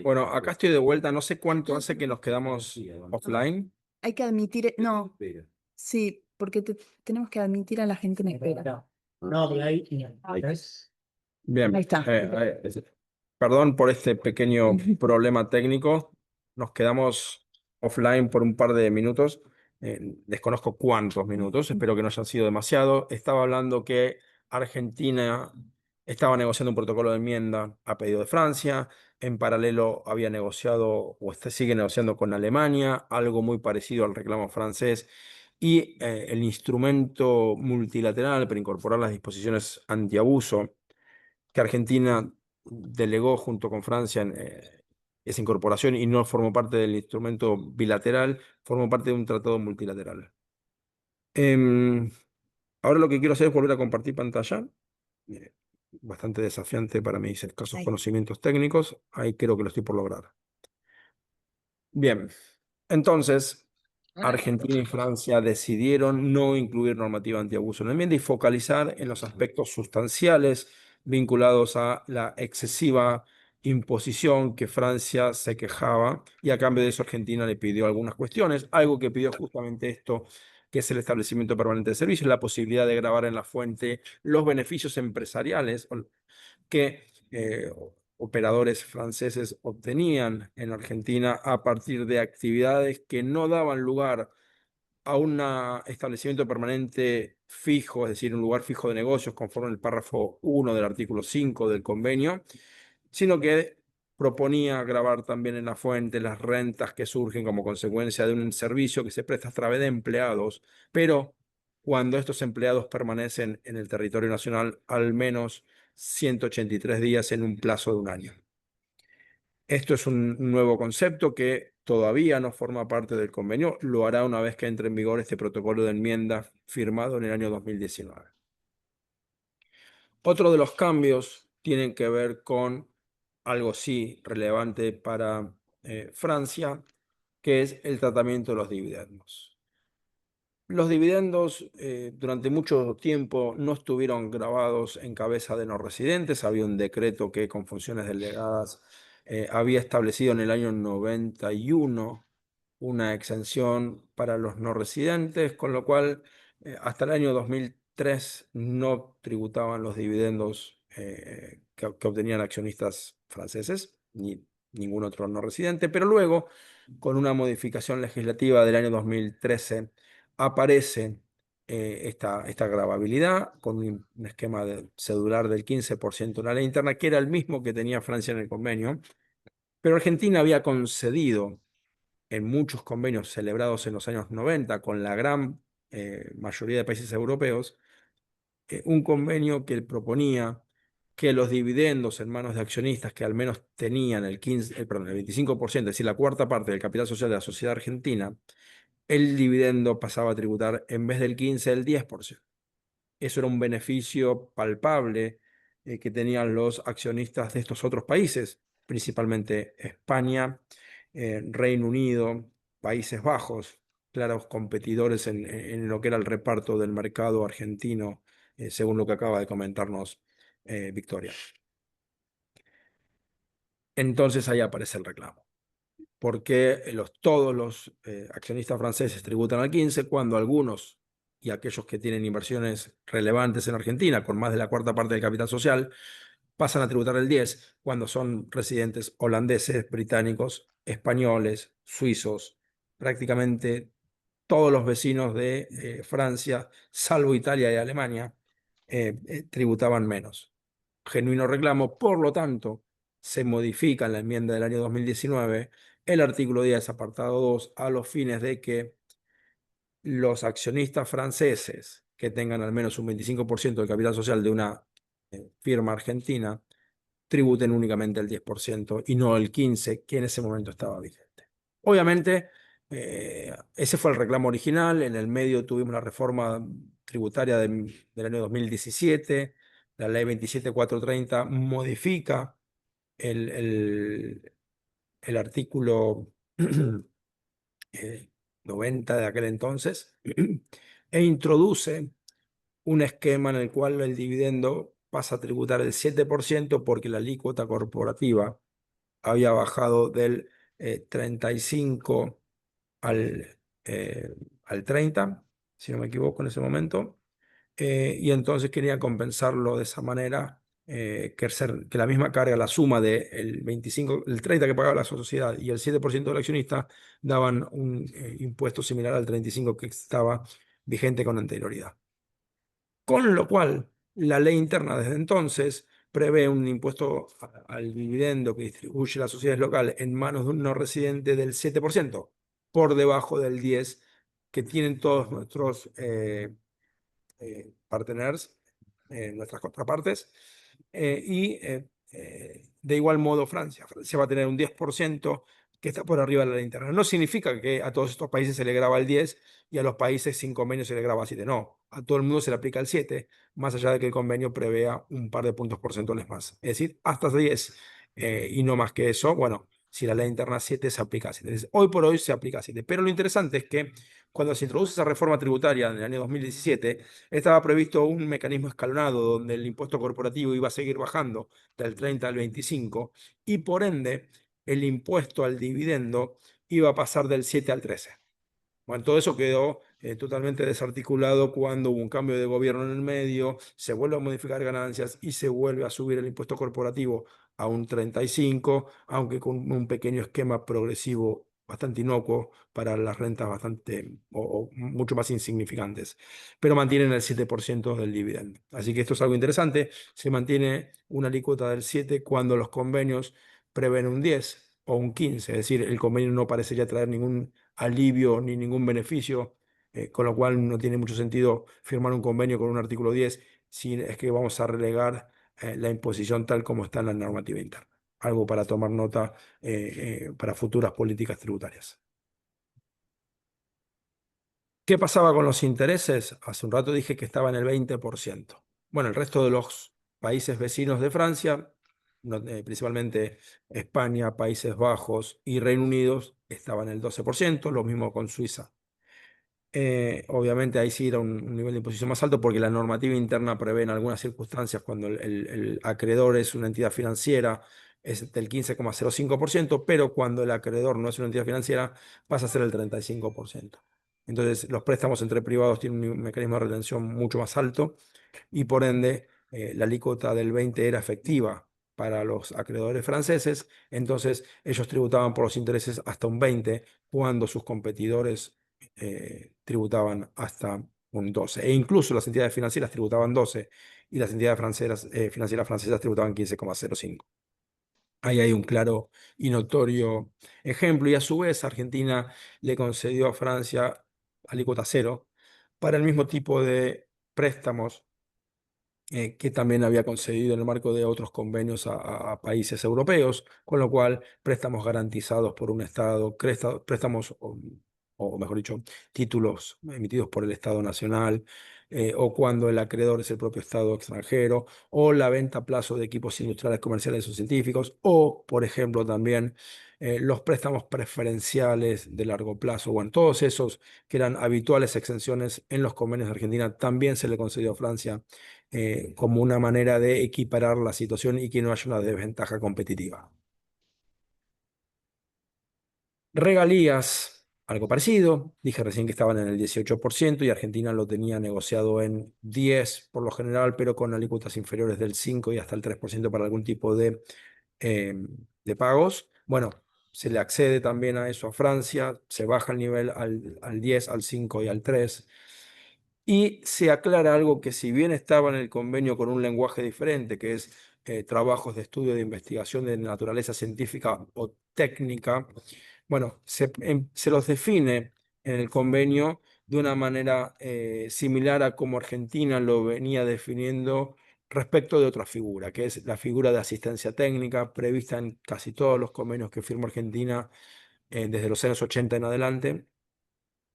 Bueno, acá estoy de vuelta. No sé cuánto hace que nos quedamos offline. Hay que admitir, no, sí, porque tenemos que admitir a la gente en espera. No, pero ahí. Bien. Ahí está. Perdón por este pequeño problema técnico. Nos quedamos offline por un par de minutos. Desconozco cuántos minutos. Espero que no hayan sido demasiado. Estaba hablando que Argentina estaba negociando un protocolo de enmienda a pedido de Francia. En paralelo había negociado o sigue negociando con Alemania, algo muy parecido al reclamo francés. Y el instrumento multilateral para incorporar las disposiciones antiabuso que Argentina delegó junto con Francia en esa incorporación y no formó parte del instrumento bilateral, formó parte de un tratado multilateral. Em, Ahora lo que quiero hacer es volver a compartir pantalla. Eh, Bastante desafiante para mis escasos Ahí. conocimientos técnicos. Ahí creo que lo estoy por lograr. Bien, entonces Argentina y Francia decidieron no incluir normativa antiabuso en la enmienda y focalizar en los aspectos sustanciales vinculados a la excesiva imposición que Francia se quejaba, y a cambio de eso Argentina le pidió algunas cuestiones, algo que pidió justamente esto, que es el establecimiento permanente de servicios, la posibilidad de grabar en la fuente los beneficios empresariales que operadores franceses obtenían en Argentina a partir de actividades que no daban lugar a un establecimiento permanente fijo, es decir, un lugar fijo de negocios conforme el párrafo 1 del artículo 5 del convenio, sino que proponía grabar también en la fuente las rentas que surgen como consecuencia de un servicio que se presta a través de empleados, pero cuando estos empleados permanecen en el territorio nacional al menos 183 días en un plazo de un año. Esto es un nuevo concepto que todavía no forma parte del convenio, lo hará una vez que entre en vigor este protocolo de enmienda firmado en el año 2019. Otro de los cambios tienen que ver con algo sí relevante para Francia, que es el tratamiento de los dividendos. Los dividendos durante mucho tiempo no estuvieron grabados en cabeza de no residentes. Había un decreto que con funciones delegadas había establecido en el año 91 una exención para los no residentes, con lo cual hasta el año 2003 no tributaban los dividendos que obtenían accionistas franceses, ni ningún otro no residente, pero luego, con una modificación legislativa del año 2013, aparece esta gravabilidad con un esquema cedular del 15% en la ley interna, que era el mismo que tenía Francia en el convenio, pero Argentina había concedido en muchos convenios celebrados en los años 90 con la gran mayoría de países europeos, un convenio que proponía que los dividendos en manos de accionistas que al menos tenían el 25%, es decir, la cuarta parte del capital social de la sociedad argentina, el dividendo pasaba a tributar en vez del 15, el 10%. Eso era un beneficio palpable que tenían los accionistas de estos otros países, principalmente España, Reino Unido, Países Bajos, claros competidores en lo que era el reparto del mercado argentino, según lo que acaba de comentarnos Victoria. Entonces ahí aparece el reclamo. ¿Por qué todos los accionistas franceses tributan al 15 cuando algunos y aquellos que tienen inversiones relevantes en Argentina, con más de la cuarta parte del capital social, pasan a tributar el 10 cuando son residentes holandeses, británicos, españoles, suizos, prácticamente todos los vecinos de Francia, salvo Italia y Alemania, tributaban menos? Genuino reclamo, por lo tanto, se modifica en la enmienda del año 2019 el artículo 10, apartado 2, a los fines de que los accionistas franceses que tengan al menos un 25% del capital social de una firma argentina tributen únicamente el 10% y no el 15% que en ese momento estaba vigente. Obviamente, ese fue el reclamo original. En el medio tuvimos la reforma tributaria del año 2017. La ley 27430 modifica el artículo 90 de aquel entonces e introduce un esquema en el cual el dividendo pasa a tributar el 7% porque la alícuota corporativa había bajado del 35 al, al 30, si no me equivoco en ese momento, y entonces quería compensarlo de esa manera, que la misma carga, la suma del 25, el 30 que pagaba la sociedad y el 7% del accionista daban un impuesto similar al 35 que estaba vigente con anterioridad. Con lo cual, la ley interna desde entonces prevé un impuesto al dividendo que distribuye las sociedades locales en manos de un no residente del 7%, por debajo del 10% que tienen todos nuestros partners, nuestras contrapartes, de igual modo Francia. Francia va a tener un 10% que está por arriba de la ley interna. No significa que a todos estos países se le graba el 10 y a los países sin convenio se le graba el 7. No, a todo el mundo se le aplica el 7, más allá de que el convenio prevea un par de puntos porcentuales más. Es decir, hasta 10 y no más que eso. Bueno, si la ley interna 7 se aplica a 7. Hoy por hoy se aplica a 7. Pero lo interesante es que cuando se introduce esa reforma tributaria en el año 2017, estaba previsto un mecanismo escalonado donde el impuesto corporativo iba a seguir bajando del 30 al 25 y por ende el impuesto al dividendo iba a pasar del 7 al 13. Bueno, todo eso quedó totalmente desarticulado cuando hubo un cambio de gobierno en el medio, se vuelve a modificar ganancias y se vuelve a subir el impuesto corporativo a un 35, aunque con un pequeño esquema progresivo bastante inocuo para las rentas bastante o mucho más insignificantes, pero mantienen el 7% del dividendo. Así que esto es algo interesante, se mantiene una alícuota del 7 cuando los convenios prevén un 10 o un 15, es decir, el convenio no parecería traer ningún alivio ni ningún beneficio, con lo cual no tiene mucho sentido firmar un convenio con un artículo 10 si es que vamos a relegar la imposición tal como está en la normativa interna. Algo para tomar nota para futuras políticas tributarias. ¿Qué pasaba con los intereses? Hace un rato dije que estaba en el 20%. Bueno, el resto de los países vecinos de Francia, principalmente España, Países Bajos y Reino Unido, estaban en el 12%, lo mismo con Suiza. Obviamente ahí sí era un nivel de imposición más alto porque la normativa interna prevé en algunas circunstancias cuando el acreedor es una entidad financiera es del 15,05%, pero cuando el acreedor no es una entidad financiera pasa a ser el 35%. Entonces los préstamos entre privados tienen un mecanismo de retención mucho más alto y por ende la alícuota del 20 era efectiva para los acreedores franceses, entonces ellos tributaban por los intereses hasta un 20 cuando sus competidores tributaban hasta un 12. E incluso las entidades financieras tributaban 12 y las entidades financieras francesas tributaban 15,05. Ahí hay un claro y notorio ejemplo. Y a su vez Argentina le concedió a Francia alícuota cero para el mismo tipo de préstamos que también había concedido en el marco de otros convenios a países europeos, con lo cual préstamos garantizados por un Estado, préstamos, o mejor dicho, títulos emitidos por el Estado nacional, o cuando el acreedor es el propio Estado extranjero, o la venta a plazo de equipos industriales, comerciales o científicos, o, por ejemplo, también los préstamos preferenciales de largo plazo. Bueno, todos esos que eran habituales exenciones en los convenios de Argentina, también se le concedió a Francia como una manera de equiparar la situación y que no haya una desventaja competitiva. Regalías, algo parecido. Dije recién que estaban en el 18% y Argentina lo tenía negociado en 10 por lo general, pero con alícuotas inferiores del 5 y hasta el 3% para algún tipo eh, de pagos. Bueno, se le accede también a eso a Francia, se baja el nivel al 10, al 5 y al 3. Y se aclara algo que si bien estaba en el convenio con un lenguaje diferente, que es trabajos de estudio de investigación de naturaleza científica o técnica, bueno, se los define en el convenio de una manera similar a como Argentina lo venía definiendo respecto de otra figura, que es la figura de asistencia técnica prevista en casi todos los convenios que firmó Argentina desde los años 80 en adelante.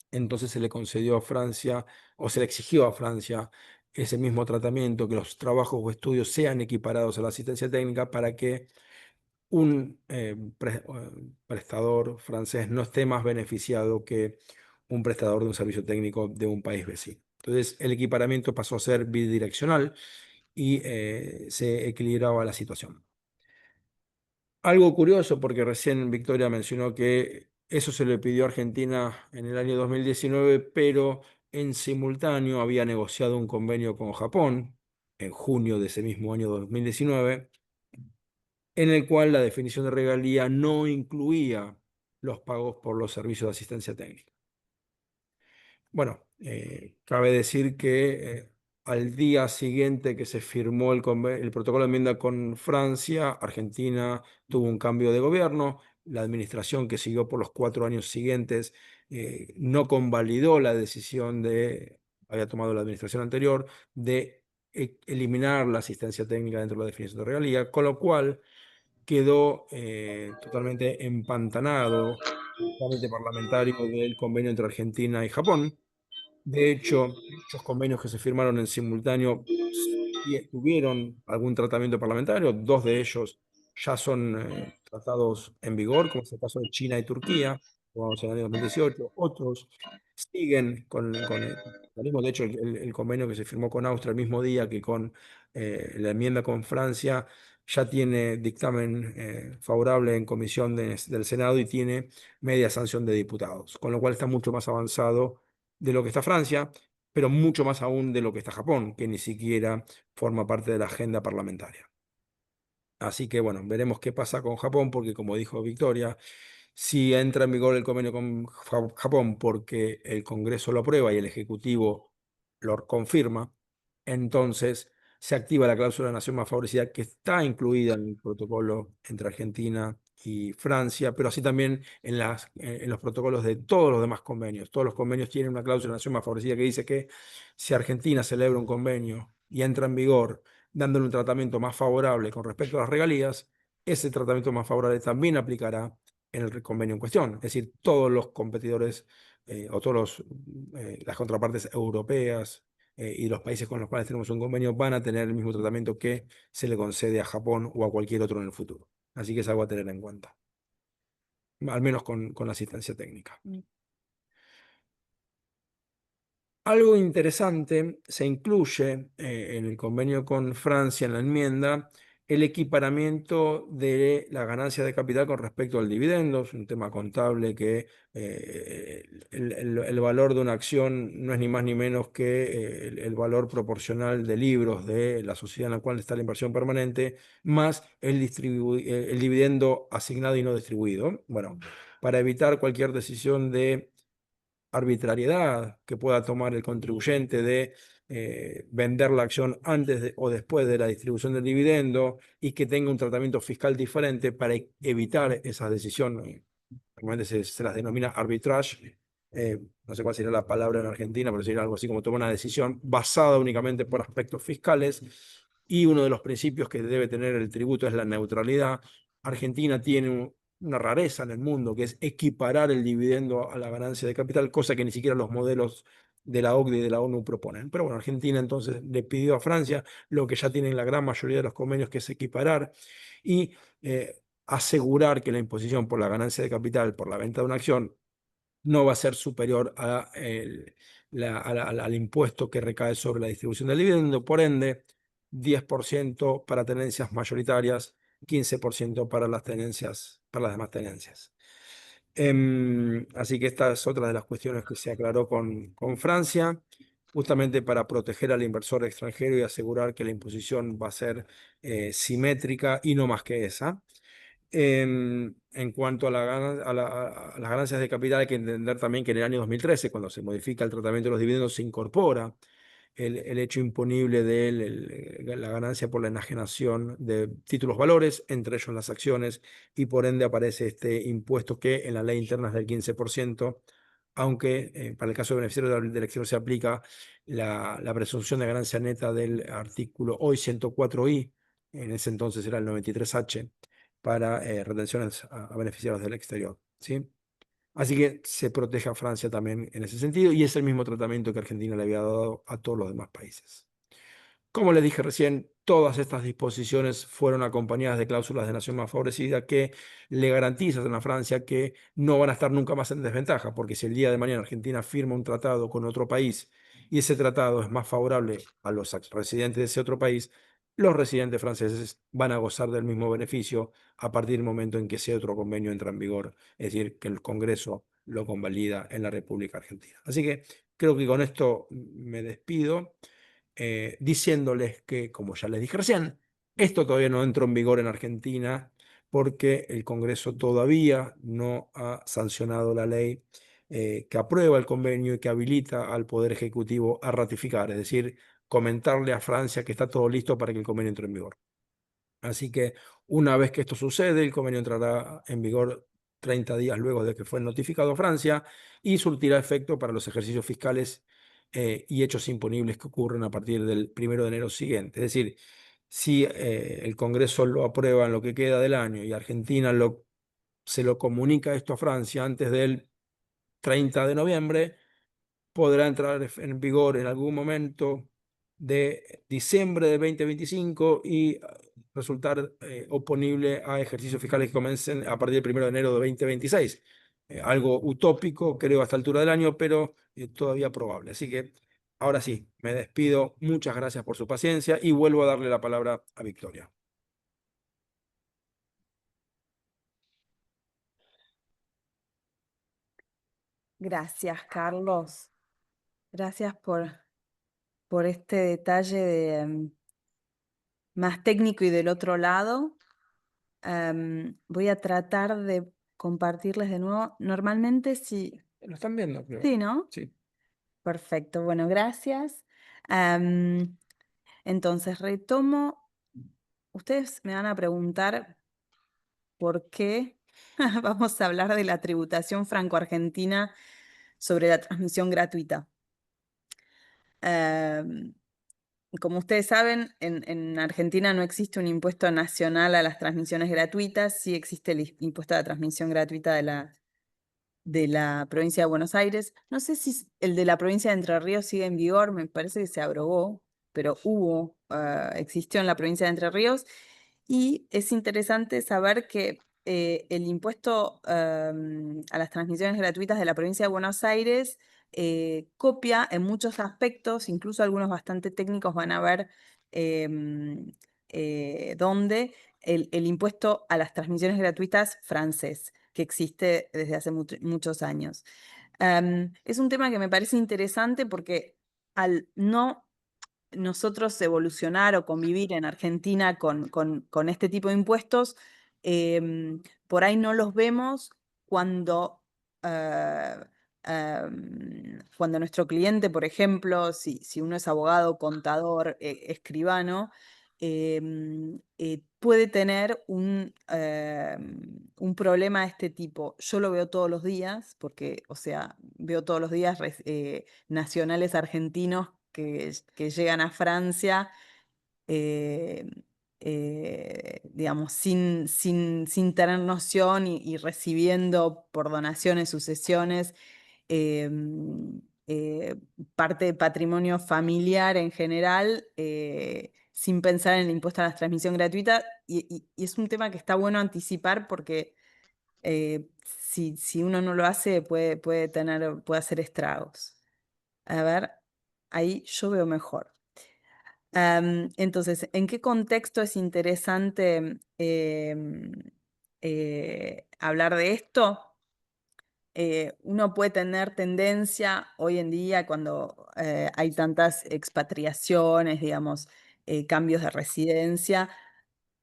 Entonces se le concedió a Francia o se le exigió a Francia ese mismo tratamiento, que los trabajos o estudios sean equiparados a la asistencia técnica para que un prestador francés no esté más beneficiado que un prestador de un servicio técnico de un país vecino. Entonces el equiparamiento pasó a ser bidireccional y se equilibraba la situación. Algo curioso, porque recién Victoria mencionó que eso se le pidió a Argentina en el año 2019, pero en simultáneo había negociado un convenio con Japón en junio de ese mismo año 2019, en el cual la definición de regalía no incluía los pagos por los servicios de asistencia técnica. Bueno, cabe decir que al día siguiente que se firmó el protocolo de enmienda con Francia, Argentina tuvo un cambio de gobierno. La administración que siguió por los 4 años siguientes no convalidó la decisión había tomado la administración anterior, de eliminar la asistencia técnica dentro de la definición de regalía, con lo cual quedó totalmente empantanado el trámite parlamentario del convenio entre Argentina y Japón. De hecho, muchos convenios que se firmaron en simultáneo tuvieron algún tratamiento parlamentario. Dos de ellos ya son tratados en vigor, como es el caso de China y Turquía, vamos en el año 2018. Otros siguen con el parlamentarismo. De hecho, el convenio que se firmó con Austria el mismo día que con la enmienda con Francia ya tiene dictamen favorable en comisión del Senado y tiene media sanción de diputados, con lo cual está mucho más avanzado de lo que está Francia, pero mucho más aún de lo que está Japón, que ni siquiera forma parte de la agenda parlamentaria. Así que bueno, veremos qué pasa con Japón, porque como dijo Victoria, si entra en vigor el convenio con Japón porque el Congreso lo aprueba y el Ejecutivo lo confirma, entonces se activa la cláusula de nación más favorecida que está incluida en el protocolo entre Argentina y Francia, pero así también en los protocolos de todos los demás convenios. Todos los convenios tienen una cláusula de nación más favorecida que dice que si Argentina celebra un convenio y entra en vigor dándole un tratamiento más favorable con respecto a las regalías, ese tratamiento más favorable también aplicará en el convenio en cuestión. Es decir, todos los competidores o todas las contrapartes europeas y los países con los cuales tenemos un convenio van a tener el mismo tratamiento que se le concede a Japón o a cualquier otro en el futuro. Así que es algo a tener en cuenta, al menos con la asistencia técnica. Algo interesante, se incluye en el convenio con Francia, en la enmienda, el equiparamiento de la ganancia de capital con respecto al dividendo. Es un tema contable que el valor de una acción no es ni más ni menos que el valor proporcional de libros de la sociedad en la cual está la inversión permanente, más el dividendo asignado y no distribuido. Bueno, para evitar cualquier decisión de arbitrariedad que pueda tomar el contribuyente de vender la acción antes o después de la distribución del dividendo y que tenga un tratamiento fiscal diferente para evitar esas decisiones. Normalmente se las denomina arbitrage. No sé cuál sería la palabra en Argentina, pero sería algo así como tomar una decisión basada únicamente por aspectos fiscales. Y uno de los principios que debe tener el tributo es la neutralidad. Argentina tiene una rareza en el mundo, que es equiparar el dividendo a la ganancia de capital, cosa que ni siquiera los modelos de la OCDE y de la ONU proponen. Pero bueno, Argentina entonces le pidió a Francia lo que ya tienen la gran mayoría de los convenios, que es equiparar y asegurar que la imposición por la ganancia de capital, por la venta de una acción, no va a ser superior al impuesto que recae sobre la distribución del dividendo. Por ende, 10% para tenencias mayoritarias, 15% para las tenencias, para las demás tenencias. Así que esta es otra de las cuestiones que se aclaró con Francia, justamente para proteger al inversor extranjero y asegurar que la imposición va a ser simétrica y no más que esa. En cuanto a, a las ganancias de capital, hay que entender también que en el año 2013, cuando se modifica el tratamiento de los dividendos, se incorpora el hecho imponible de la ganancia por la enajenación de títulos valores, entre ellos las acciones, y por ende aparece este impuesto que en la ley interna es del 15%, aunque para el caso de beneficiarios del exterior se aplica la presunción de ganancia neta del artículo hoy 104I, en ese entonces era el 93H, para retenciones a beneficiarios del exterior, ¿sí? Así que se protege a Francia también en ese sentido y es el mismo tratamiento que Argentina le había dado a todos los demás países. Como les dije recién, todas estas disposiciones fueron acompañadas de cláusulas de nación más favorecida que le garantizan a Francia que no van a estar nunca más en desventaja, porque si el día de mañana Argentina firma un tratado con otro país y ese tratado es más favorable a los residentes de ese otro país, los residentes franceses van a gozar del mismo beneficio a partir del momento en que ese otro convenio entra en vigor, es decir, que el Congreso lo convalida en la República Argentina. Así que creo que con esto me despido, diciéndoles que, como ya les dije recién, esto todavía no entró en vigor en Argentina porque el Congreso todavía no ha sancionado la ley que aprueba el convenio y que habilita al Poder Ejecutivo a ratificar, es decir, comentarle a Francia que está todo listo para que el convenio entre en vigor. Así que una vez que esto sucede, el convenio entrará en vigor 30 días luego de que fue notificado a Francia y surtirá efecto para los ejercicios fiscales y hechos imponibles que ocurren a partir del 1 de enero siguiente. Es decir, si el Congreso lo aprueba en lo que queda del año y Argentina se lo comunica esto a Francia antes del 30 de noviembre, podrá entrar en vigor en algún momento de diciembre de 2025 y resultar oponible a ejercicios fiscales que comiencen a partir del 1 de enero de 2026. Algo utópico, creo, a esta altura del año, pero todavía probable. Así que ahora sí, me despido. Muchas gracias por su paciencia y vuelvo a darle la palabra a Victoria. Gracias, Carlos. Gracias por este detalle más técnico y del otro lado. Voy a tratar de compartirles de nuevo. Normalmente sí. ¿Lo están viendo? Creo. Sí, ¿no? Sí. Perfecto. Bueno, gracias. Entonces, retomo. Ustedes me van a preguntar por qué vamos a hablar de la tributación franco-argentina sobre la transmisión gratuita. Como ustedes saben, en Argentina no existe un impuesto nacional a las transmisiones gratuitas, sí existe el impuesto a la transmisión gratuita de la provincia de Buenos Aires. No sé si el de la provincia de Entre Ríos sigue en vigor, me parece que se abrogó, pero existió en la provincia de Entre Ríos. Y es interesante saber que el impuesto a las transmisiones gratuitas de la provincia de Buenos Aires copia en muchos aspectos, incluso algunos bastante técnicos van a ver dónde el impuesto a las transmisiones gratuitas francés, que existe desde hace muchos años. Es un tema que me parece interesante porque al no nosotros evolucionar o convivir en Argentina con este tipo de impuestos, por ahí no los vemos cuando, eh, cuando nuestro cliente, por ejemplo, si uno es abogado, contador, escribano, puede tener un problema de este tipo. Yo lo veo todos los días, porque, o sea, veo todos los días nacionales argentinos que llegan a Francia, eh, digamos, sin tener noción y recibiendo por donaciones, sucesiones, eh, parte de patrimonio familiar en general, sin pensar en el impuesto a la transmisión gratuita. Y es un tema que está bueno anticipar porque si uno no lo hace puede hacer estragos. A ver, ahí yo veo mejor. Entonces, ¿en qué contexto es interesante hablar de esto? Uno puede tener tendencia hoy en día cuando hay tantas expatriaciones, digamos, cambios de residencia,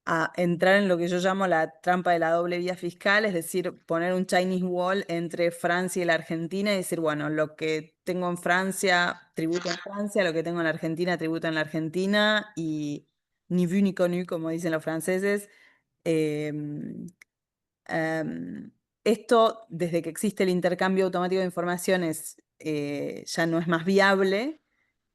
a entrar en lo que yo llamo la trampa de la doble vía fiscal, es decir, poner un Chinese Wall entre Francia y la Argentina y decir, bueno, lo que tengo en Francia, tributo en Francia, lo que tengo en la Argentina, tributo en la Argentina, y ni vu ni connu, como dicen los franceses. Em, Esto, desde que existe el intercambio automático de informaciones, ya no es más viable.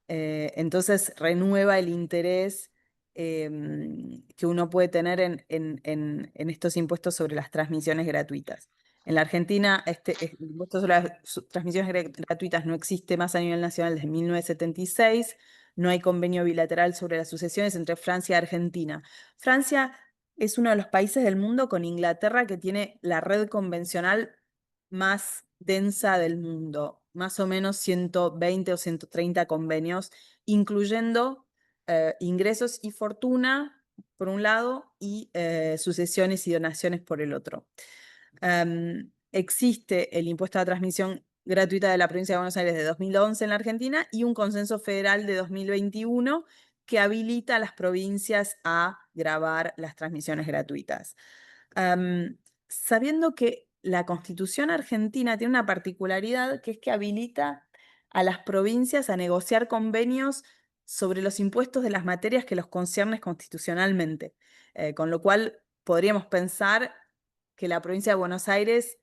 Entonces renueva el interés que uno puede tener en estos impuestos sobre las transmisiones gratuitas. En la Argentina, el impuesto sobre las transmisiones gratuitas no existe más a nivel nacional desde 1976. No hay convenio bilateral sobre las sucesiones entre Francia y Argentina. Francia es uno de los países del mundo con Inglaterra que tiene la red convencional más densa del mundo, más o menos 120 o 130 convenios, incluyendo ingresos y fortuna, por un lado, y sucesiones y donaciones por el otro. Existe el impuesto a la transmisión gratuita de la provincia de Buenos Aires de 2011 en la Argentina y un consenso federal de 2021 que habilita a las provincias a gravar las transmisiones gratuitas. Sabiendo que la Constitución argentina tiene una particularidad que es que habilita a las provincias a negociar convenios sobre los impuestos de las materias que los conciernen constitucionalmente, con lo cual podríamos pensar que la provincia de Buenos Aires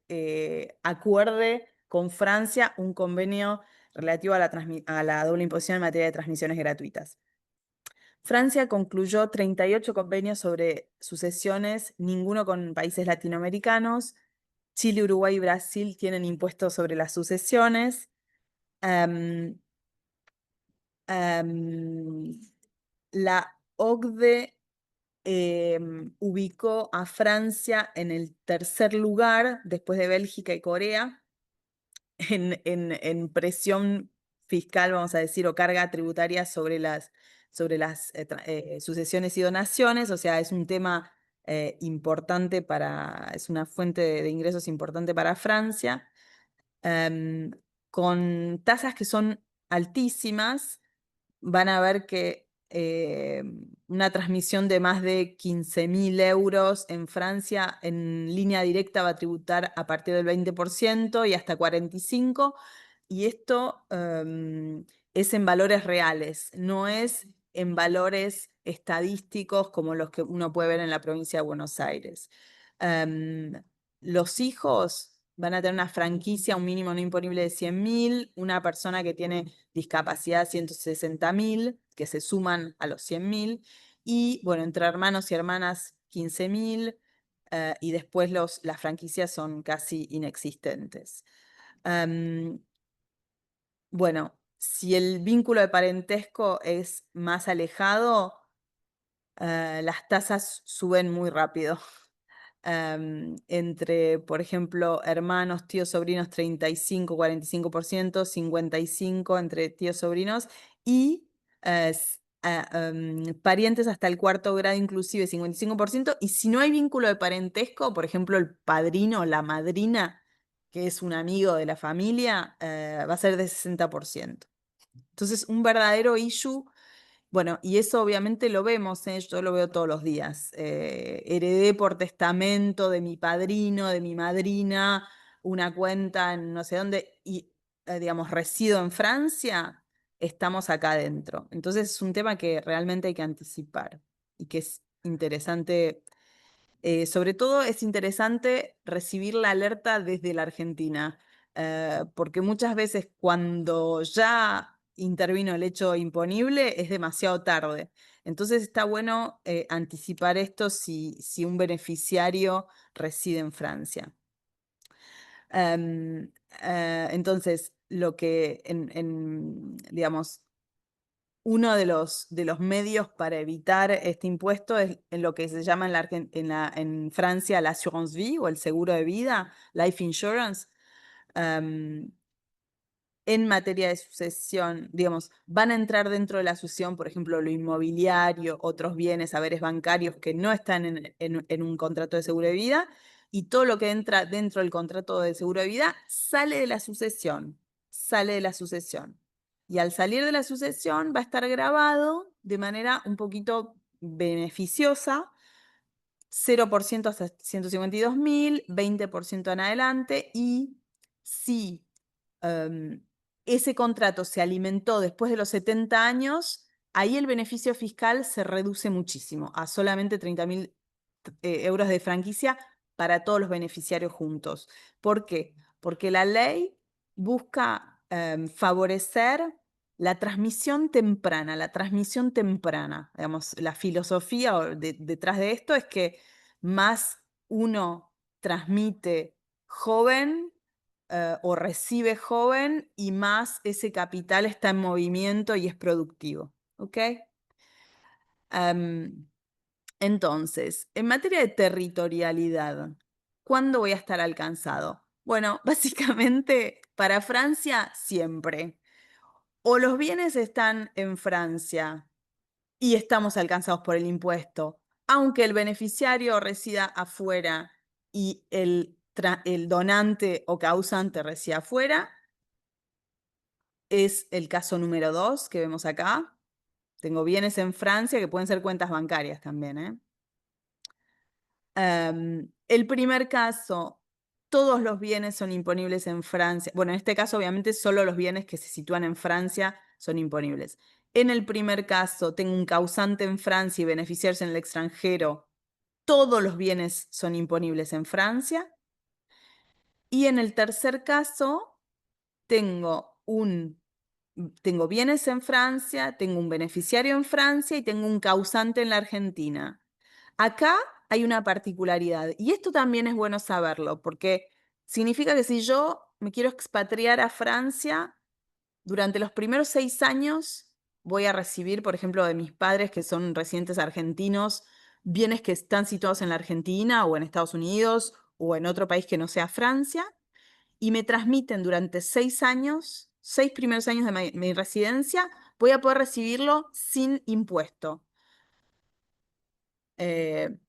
acuerde con Francia un convenio relativo a la doble imposición en materia de transmisiones gratuitas. Francia concluyó 38 convenios sobre sucesiones, ninguno con países latinoamericanos. Chile, Uruguay y Brasil tienen impuestos sobre las sucesiones. Um, la OCDE ubicó a Francia en el tercer lugar, después de Bélgica y Corea, en presión fiscal, vamos a decir, o carga tributaria sobre las sucesiones y donaciones. O sea, es un tema importante es una fuente de ingresos importante para Francia, con tasas que son altísimas. Van a ver que una transmisión de más de 15.000 euros en Francia en línea directa va a tributar a partir del 20% y hasta 45%, y esto es en valores reales, no es en valores estadísticos como los que uno puede ver en la provincia de Buenos Aires. Los hijos van a tener una franquicia, un mínimo no imponible de 100.000, una persona que tiene discapacidad 160.000, que se suman a los 100.000, y bueno, entre hermanos y hermanas 15.000, y después las franquicias son casi inexistentes. Bueno, si el vínculo de parentesco es más alejado, las tasas suben muy rápido. Entre, por ejemplo, hermanos, tíos, sobrinos, 35, 45%, 55% entre tíos, sobrinos, y parientes hasta el cuarto grado inclusive 55%, y si no hay vínculo de parentesco, por ejemplo, el padrino o la madrina, que es un amigo de la familia, va a ser de 60%. Entonces, un verdadero issue. Bueno, y eso obviamente lo vemos, yo lo veo todos los días. Heredé por testamento de mi padrino, de mi madrina, una cuenta en no sé dónde, y digamos, resido en Francia, estamos acá adentro. Entonces es un tema que realmente hay que anticipar y que es interesante. Sobre todo es interesante recibir la alerta desde la Argentina, porque muchas veces cuando ya intervino el hecho imponible es demasiado tarde. Entonces está bueno anticipar esto si un beneficiario reside en Francia. Entonces, lo que digamos, uno de los medios para evitar este impuesto es en lo que se llama en Francia la assurance vie o el seguro de vida, life insurance. En materia de sucesión, digamos, van a entrar dentro de la sucesión, por ejemplo, lo inmobiliario, otros bienes, haberes bancarios que no están en un contrato de seguro de vida, y todo lo que entra dentro del contrato de seguro de vida sale de la sucesión, sale de la sucesión. Y al salir de la sucesión va a estar grabado de manera un poquito beneficiosa, 0% hasta 152.000, 20% en adelante, y si ese contrato se alimentó después de los 70 años, ahí el beneficio fiscal se reduce muchísimo, a solamente 30.000 euros de franquicia para todos los beneficiarios juntos. ¿Por qué? Porque la ley busca favorecer la transmisión temprana, Digamos, la filosofía detrás de esto es que más uno transmite joven o recibe joven, y más ese capital está en movimiento y es productivo. ¿Ok? Entonces, en materia de territorialidad, ¿cuándo voy a estar alcanzado? Bueno, básicamente para Francia siempre. O los bienes están en Francia y estamos alcanzados por el impuesto. Aunque el beneficiario resida afuera y el donante o causante resida afuera, es el caso número 2 que vemos acá. Tengo bienes en Francia que pueden ser cuentas bancarias también, ¿eh? El primer caso, todos los bienes son imponibles en Francia. Bueno, en este caso, obviamente, solo los bienes que se sitúan en Francia son imponibles. En el primer caso, tengo un causante en Francia y beneficiarse en el extranjero. Todos los bienes son imponibles en Francia. Y en el tercer caso, tengo tengo bienes en Francia, tengo un beneficiario en Francia y tengo un causante en la Argentina. Acá hay una particularidad y esto también es bueno saberlo porque significa que si yo me quiero expatriar a Francia, durante los primeros 6 años voy a recibir, por ejemplo, de mis padres que son residentes argentinos, bienes que están situados en la Argentina o en Estados Unidos o en otro país que no sea Francia y me transmiten durante 6 años, 6 primeros años de mi residencia, voy a poder recibirlo sin impuesto.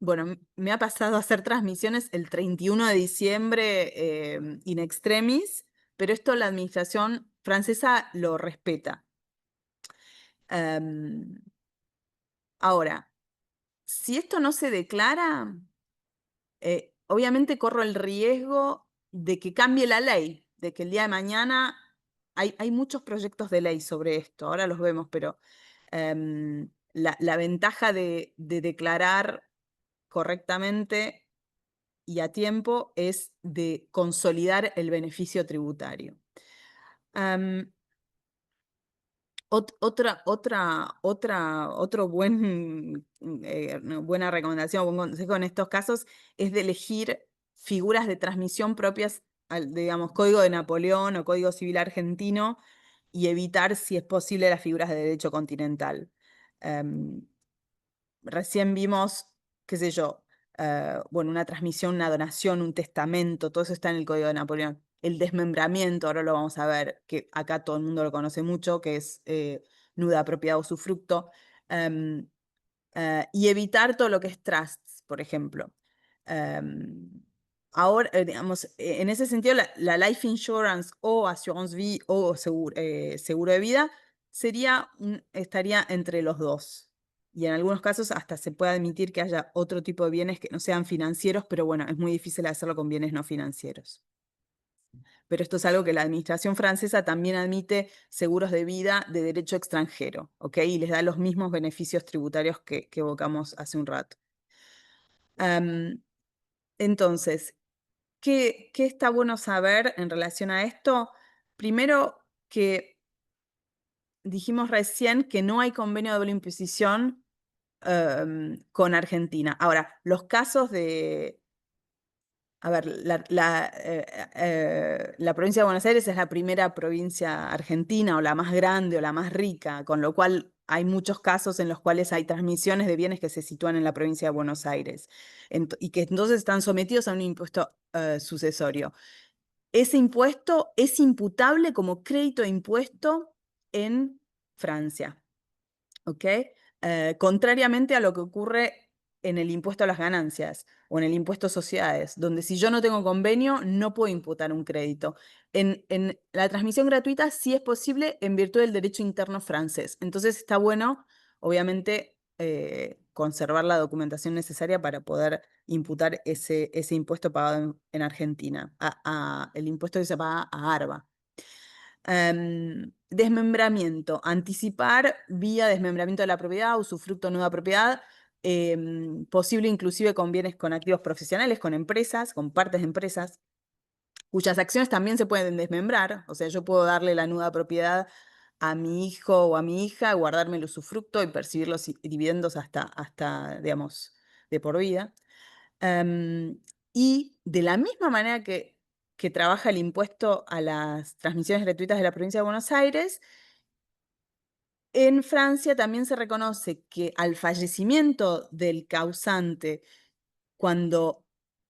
Bueno, me ha pasado a hacer transmisiones el 31 de diciembre in extremis, pero esto la administración francesa lo respeta. Em, Ahora, si esto no se declara, obviamente corro el riesgo de que cambie la ley, de que el día de mañana hay muchos proyectos de ley sobre esto, ahora los vemos, pero la ventaja de declarar correctamente y a tiempo es de consolidar el beneficio tributario. Otro buena recomendación, buen consejo en estos casos es de elegir figuras de transmisión propias al, digamos, Código de Napoleón o Código Civil argentino y evitar, si es posible, las figuras de derecho continental. Em, Recién vimos, qué sé yo, bueno, una transmisión, una donación, un testamento, todo eso está en el Código de Napoleón. El desmembramiento, ahora lo vamos a ver, que acá todo el mundo lo conoce mucho, que es nuda, propiedad o usufructo. em, y evitar todo lo que es trusts, por ejemplo. Em, Ahora, digamos, en ese sentido, la life insurance o assurance vie o seguro de vida estaría entre los dos. Y en algunos casos hasta se puede admitir que haya otro tipo de bienes que no sean financieros, pero bueno, es muy difícil hacerlo con bienes no financieros. Pero esto es algo que la administración francesa también admite seguros de vida de derecho extranjero, ¿ok? Y les da los mismos beneficios tributarios que evocamos hace un rato. Entonces, ¿qué está bueno saber en relación a esto? Primero, que dijimos recién que no hay convenio de doble imposición con Argentina. Ahora, los casos de, a ver, la provincia de Buenos Aires es la primera provincia argentina o la más grande o la más rica, con lo cual hay muchos casos en los cuales hay transmisiones de bienes que se sitúan en la provincia de Buenos Aires y que entonces están sometidos a un impuesto sucesorio. Ese impuesto es imputable como crédito de impuesto en Francia. ¿Ok? Contrariamente a lo que ocurre en el impuesto a las ganancias o en el impuesto a sociedades, donde si yo no tengo convenio no puedo imputar un crédito. En la transmisión gratuita sí es posible en virtud del derecho interno francés. Entonces está bueno, obviamente, conservar la documentación necesaria para poder imputar ese impuesto pagado en Argentina, el impuesto que se paga a ARBA. Desmembramiento, anticipar vía desmembramiento de la propiedad, usufructo nueva propiedad, posible inclusive con bienes con activos profesionales, con empresas, con partes de empresas, cuyas acciones también se pueden desmembrar, o sea, yo puedo darle la nuda propiedad a mi hijo o a mi hija, guardarme el usufructo y percibir los dividendos hasta, digamos, de por vida. Y de la misma manera que trabaja el impuesto a las transmisiones gratuitas de la provincia de Buenos Aires, en Francia también se reconoce que al fallecimiento del causante, cuando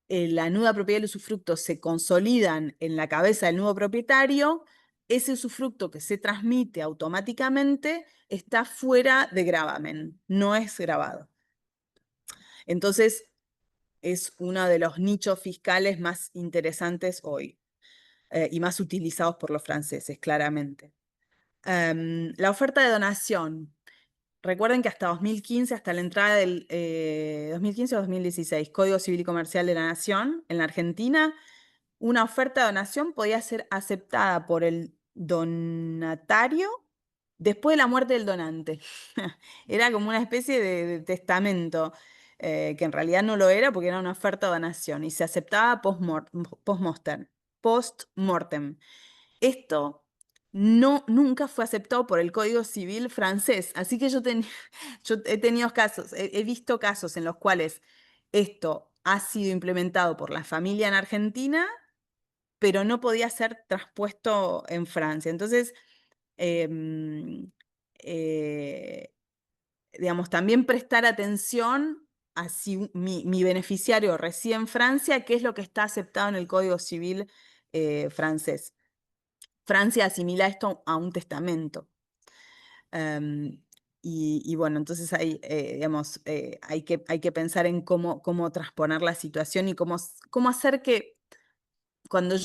la nuda propiedad y el usufructo se consolidan en la cabeza del nuevo propietario, ese usufructo que se transmite automáticamente está fuera de gravamen, no es gravado. Entonces, es uno de los nichos fiscales más interesantes hoy y más utilizados por los franceses, claramente. La oferta de donación. Recuerden que hasta 2015, hasta la entrada del 2015 o 2016, Código Civil y Comercial de la Nación, en la Argentina, una oferta de donación podía ser aceptada por el donatario después de la muerte del donante. Era como una especie de testamento, que en realidad no lo era porque era una oferta de donación y se aceptaba post-mortem. Esto nunca fue aceptado por el Código Civil francés, así que yo he tenido casos, he visto casos en los cuales esto ha sido implementado por la familia en Argentina, pero no podía ser traspuesto en Francia. Entonces, em, eh, digamos, también prestar atención a si mi beneficiario reside en Francia, qué es lo que está aceptado en el Código Civil francés. Francia asimila esto a un testamento. Em, y bueno, entonces digamos, hay que pensar en cómo transponer la situación y cómo hacer que cuando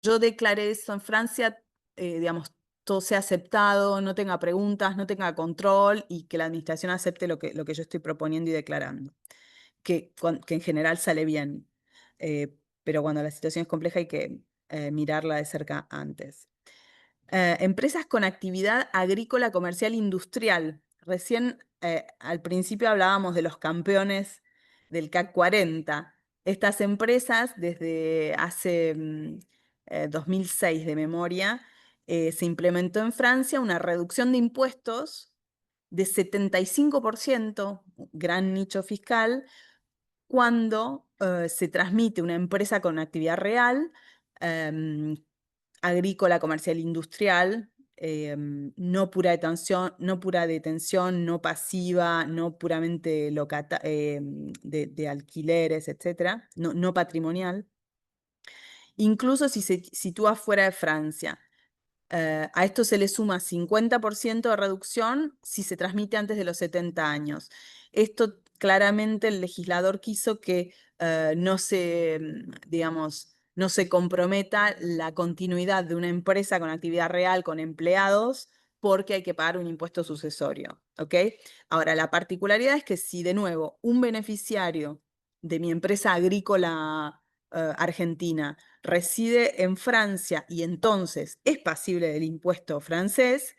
yo declaré eso en Francia, digamos, todo sea aceptado, no tenga preguntas, no tenga control y que la administración acepte lo que yo estoy proponiendo y declarando, que en general sale bien. Pero cuando la situación es compleja hay que mirarla de cerca antes. Empresas con actividad agrícola, comercial, industrial. Recién al principio hablábamos de los campeones del CAC 40. Estas empresas, desde hace 2006 de memoria, se implementó en Francia una reducción de impuestos de 75%, gran nicho fiscal, cuando se transmite una empresa con actividad real, em, agrícola, comercial, industrial, no pura detención, no pasiva, no puramente de alquileres, etcétera, no patrimonial, incluso si se sitúa fuera de Francia. A esto se le suma 50% de reducción si se transmite antes de los 70 años. Esto claramente el legislador quiso que no se, digamos, no se comprometa la continuidad de una empresa con actividad real, con empleados, porque hay que pagar un impuesto sucesorio. ¿Ok? Ahora, la particularidad es que si de nuevo un beneficiario de mi empresa agrícola argentina reside en Francia y entonces es pasible del impuesto francés,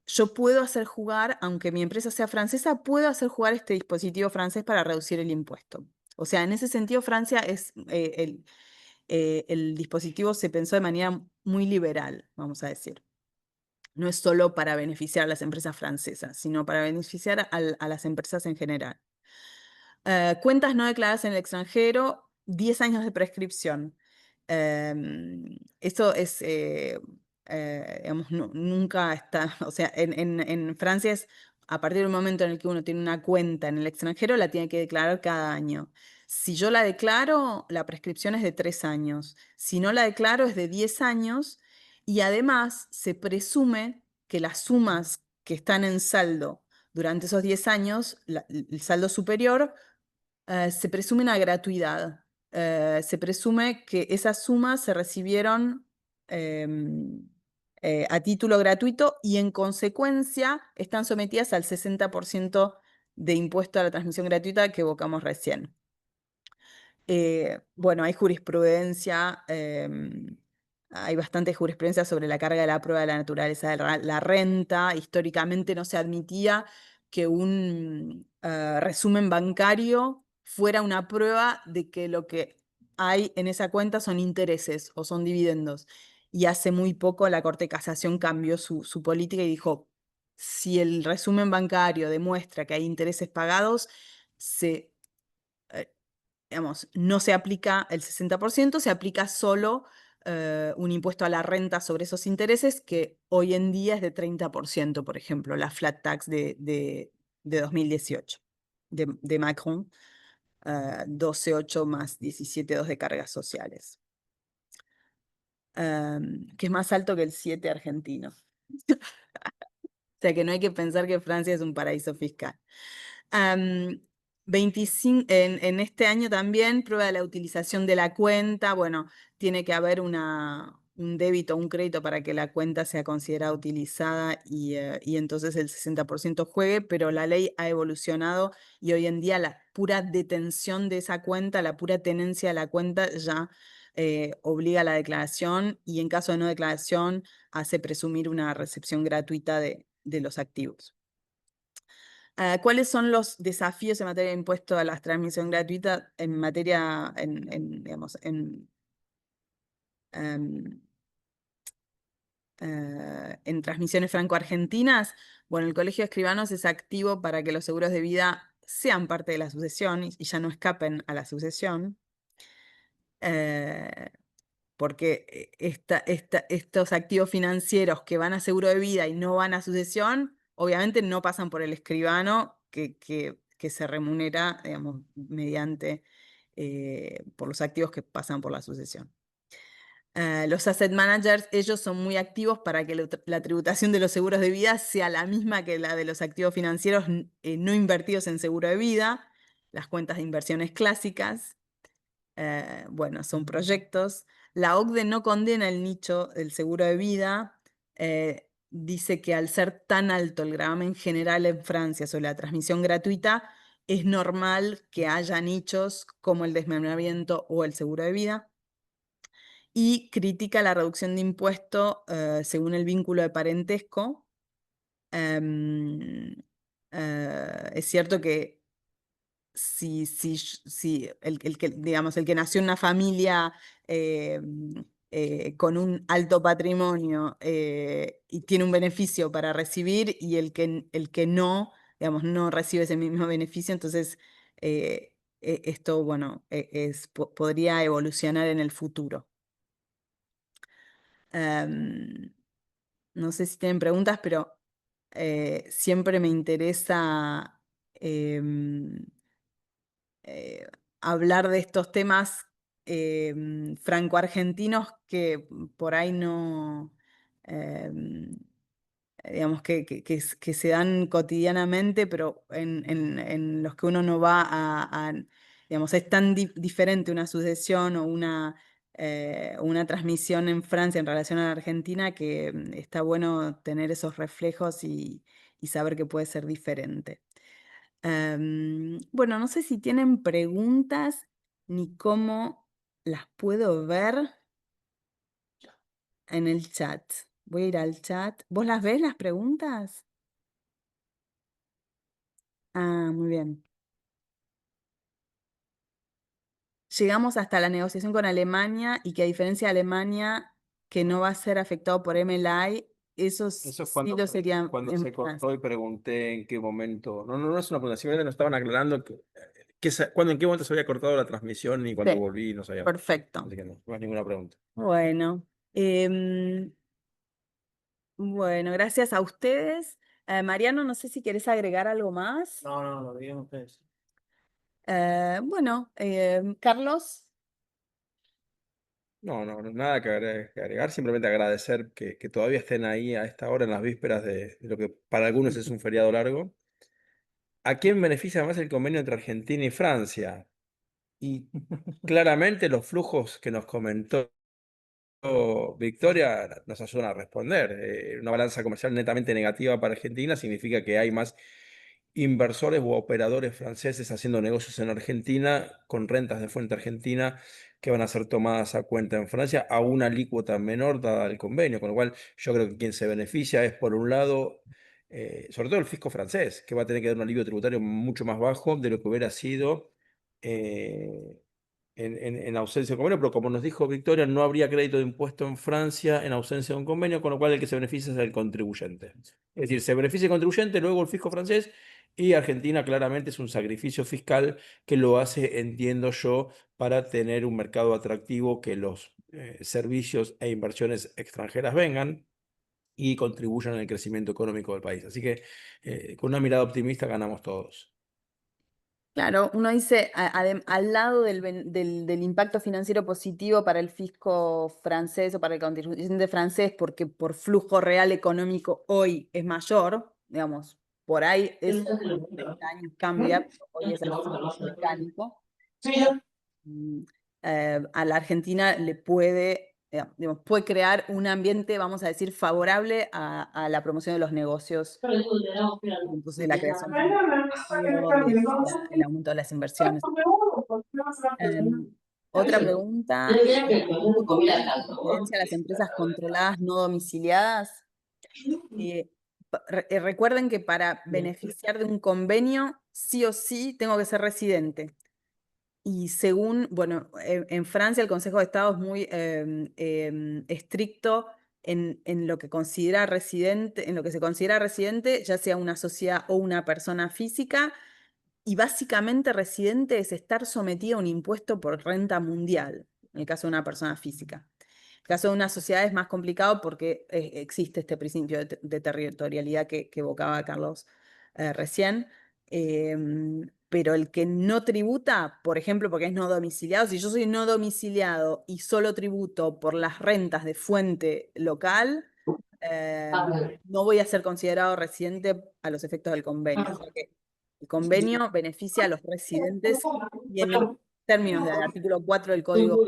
yo puedo hacer jugar, aunque mi empresa sea francesa, puedo hacer jugar este dispositivo francés para reducir el impuesto. O sea, en ese sentido, Francia es el dispositivo se pensó de manera muy liberal, vamos a decir. No es solo para beneficiar a las empresas francesas, sino para beneficiar a las empresas en general. Cuentas no declaradas en el extranjero, 10 años de prescripción. Eso es, digamos, nunca está, o sea, en Francia es a partir del momento en el que uno tiene una cuenta en el extranjero, la tiene que declarar cada año. Si yo la declaro, la prescripción es de 3 años. Si no la declaro, es de 10 años. Y además se presume que las sumas que están en saldo durante esos 10 años, el saldo superior, se presume una gratuidad. Se presume que esas sumas se recibieron em, a título gratuito y en consecuencia están sometidas al 60% de impuesto a la transmisión gratuita que evocamos recién. Bueno, hay jurisprudencia, hay bastante jurisprudencia sobre la carga de la prueba de la naturaleza de la renta. Históricamente no se admitía que un resumen bancario fuera una prueba de que lo que hay en esa cuenta son intereses o son dividendos. Y hace muy poco la Corte de Casación cambió su política y dijo, si el resumen bancario demuestra que hay intereses pagados, digamos, no se aplica el 60%, se aplica solo un impuesto a la renta sobre esos intereses que hoy en día es de 30%, por ejemplo, la flat tax de 2018 de Macron, 12,8 más 17,2 de cargas sociales. que es más alto que el 7 argentino. O sea que no hay que pensar que Francia es un paraíso fiscal. 25, en este año también, prueba de la utilización de la cuenta. Bueno, tiene que haber un débito, un crédito para que la cuenta sea considerada utilizada y entonces el 60% juegue, pero la ley ha evolucionado y hoy en día la pura detención de esa cuenta, la pura tenencia de la cuenta ya obliga a la declaración y en caso de no declaración hace presumir una recepción gratuita de los activos. ¿Cuáles son los desafíos en materia de impuesto a la transmisión gratuita en materia, digamos, em, en transmisiones franco-argentinas? Bueno, el Colegio de Escribanos es activo para que los seguros de vida sean parte de la sucesión y ya no escapen a la sucesión. Eh, porque estos activos financieros que van a seguro de vida y no van a sucesión, obviamente no pasan por el escribano que se remunera, digamos, mediante por los activos que pasan por la sucesión. Los asset managers, ellos son muy activos para que la tributación de los seguros de vida sea la misma que la de los activos financieros no invertidos en seguro de vida, las cuentas de inversiones clásicas. Bueno, son proyectos. La OCDE no condena el nicho del seguro de vida. Dice que al ser tan alto el gravamen general en Francia sobre la transmisión gratuita, es normal que haya nichos como el desmembramiento o el seguro de vida. Y critica la reducción de impuesto según el vínculo de parentesco. Em, es cierto que si digamos, el que nació en una familia eh, con un alto patrimonio y tiene un beneficio para recibir y el que no, digamos, no recibe ese mismo beneficio, entonces esto, bueno, podría evolucionar en el futuro. Em, no sé si tienen preguntas, pero siempre me interesa em, hablar de estos temas franco-argentinos que por ahí no, em, digamos, que se dan cotidianamente, pero en los que uno no va digamos, es tan diferente una sucesión o una transmisión en Francia en relación a la Argentina que está bueno tener esos reflejos y saber que puede ser diferente. Bueno, no sé si tienen preguntas ni cómo las puedo ver en el chat. Voy a ir al chat. ¿Vos las ves las preguntas? Ah, muy bien. Llegamos hasta la negociación con Alemania y que a diferencia de Alemania, que no va a ser afectado por MLI, Eso es sí lo sería cuando en se Francia. cortó y pregunté en qué momento. No, no, no es una pregunta, simplemente nos estaban aclarando en qué momento se había cortado la transmisión y cuando Sí, volví no sabía. perfecto. Así que no, no es ninguna pregunta. Bueno, bueno, gracias a ustedes. Mariano, no sé si querés agregar algo más. No, no, lo digan ustedes. Bueno, Carlos. No, no, no, nada que agregar, simplemente agradecer que todavía estén ahí a esta hora en las vísperas de lo que para algunos es un feriado largo. ¿A quién beneficia más el convenio entre Argentina y Francia? Y claramente los flujos que nos comentó Victoria nos ayudan a responder. Una balanza comercial netamente negativa para Argentina significa que hay más inversores u operadores franceses haciendo negocios en Argentina con rentas de fuente argentina que van a ser tomadas a cuenta en Francia a una alícuota menor dada el convenio, con lo cual yo creo que quien se beneficia es por un lado, sobre todo el fisco francés, que va a tener que dar un alivio tributario mucho más bajo de lo que hubiera sido eh, en ausencia de un convenio, pero como nos dijo Victoria, no habría crédito de impuesto en Francia en ausencia de un convenio, con lo cual el que se beneficia es el contribuyente. Es decir, se beneficia el contribuyente, luego el fisco francés, y Argentina claramente es un sacrificio fiscal que lo hace, entiendo yo, para tener un mercado atractivo, que los servicios e inversiones extranjeras vengan y contribuyan al crecimiento económico del país. Así que con una mirada optimista ganamos todos. Claro, uno dice, al lado del impacto financiero positivo para el fisco francés o para el contribuyente francés, porque por flujo real económico hoy es mayor, digamos, por ahí eso en 30 años cambia, hoy es así, mecánico. mm, a la Argentina le puede, digamos, puede crear un ambiente, vamos a decir, favorable a la promoción de los negocios, entonces la creación de empleo y el aumento de las inversiones. Em, Otra pregunta, ¿cómo tendrían incidencia las empresas controladas no domiciliadas? Eh, Recuerden que para beneficiar de un convenio, sí o sí tengo que ser residente. Y según, bueno, en Francia el Consejo de Estado es muy estricto en lo que considera residente, en lo que se considera residente, ya sea una sociedad o una persona física, y básicamente residente es estar sometido a un impuesto por renta mundial, en el caso de una persona física. En el caso de una sociedad es más complicado porque existe este principio de territorialidad que evocaba Carlos recién. Pero el que no tributa, por ejemplo, porque es no domiciliado, si yo soy no domiciliado y solo tributo por las rentas de fuente local, eh, no voy a ser considerado residente a los efectos del convenio. O sea que el convenio beneficia a los residentes y en los términos del artículo 4 del Código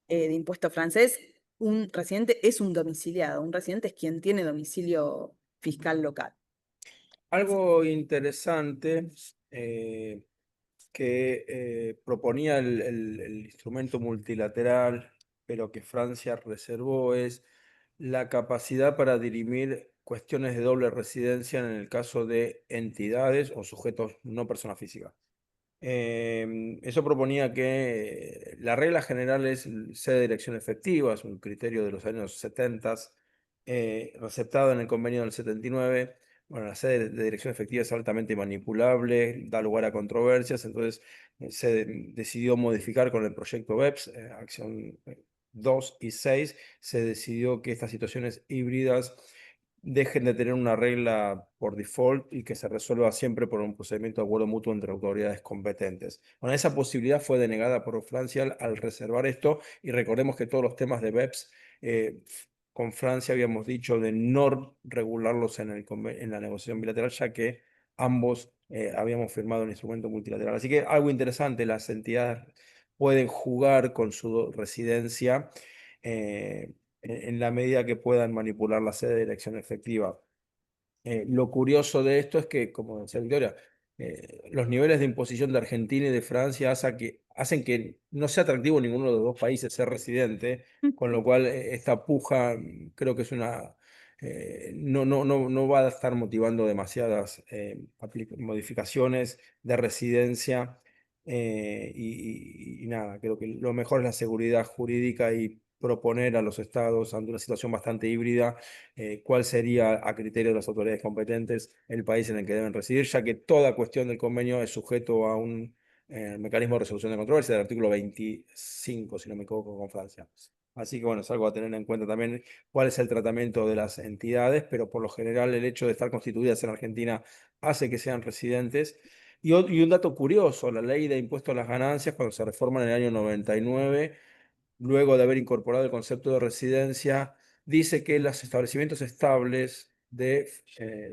de Impuesto francés, un residente es un domiciliado. Un residente es quien tiene domicilio fiscal local. Algo interesante que proponía el instrumento multilateral, pero que Francia reservó, es la capacidad para dirimir cuestiones de doble residencia en el caso de entidades o sujetos no personas físicas. Eso proponía que la regla general es sede de elección efectiva, es un criterio de los años 70, receptado en el convenio del 79. Bueno, la sede de dirección efectiva es altamente manipulable, da lugar a controversias, entonces se decidió modificar con el proyecto BEPS, acción 2 y 6, se decidió que estas situaciones híbridas dejen de tener una regla por default y que se resuelva siempre por un procedimiento de acuerdo mutuo entre autoridades competentes. Bueno, esa posibilidad fue denegada por Francia al reservar esto, y recordemos que todos los temas de BEPS con Francia habíamos dicho de no regularlos en la negociación bilateral, ya que ambos habíamos firmado un instrumento multilateral. Así que algo interesante, las entidades pueden jugar con su residencia en la medida que puedan manipular la sede de elección efectiva. Lo curioso de esto es que, como decía Victoria, los niveles de imposición de Argentina y de Francia hacen que no sea atractivo en ninguno de los dos países ser residente, con lo cual esta puja creo que es no va a estar motivando demasiadas modificaciones de residencia. Y nada, creo que lo mejor es la seguridad jurídica y proponer a los estados ante una situación bastante híbrida cuál sería, a criterio de las autoridades competentes, el país en el que deben residir, ya que toda cuestión del convenio es sujeto a un mecanismo de resolución de controversia del artículo 25, si no me equivoco, con Francia. Así que bueno, es algo a tener en cuenta también cuál es el tratamiento de las entidades, pero por lo general el hecho de estar constituidas en Argentina hace que sean residentes. Y un dato curioso, la ley de impuesto a las ganancias, cuando se reforma en el año 99, luego de haber incorporado el concepto de residencia, dice que los establecimientos estables de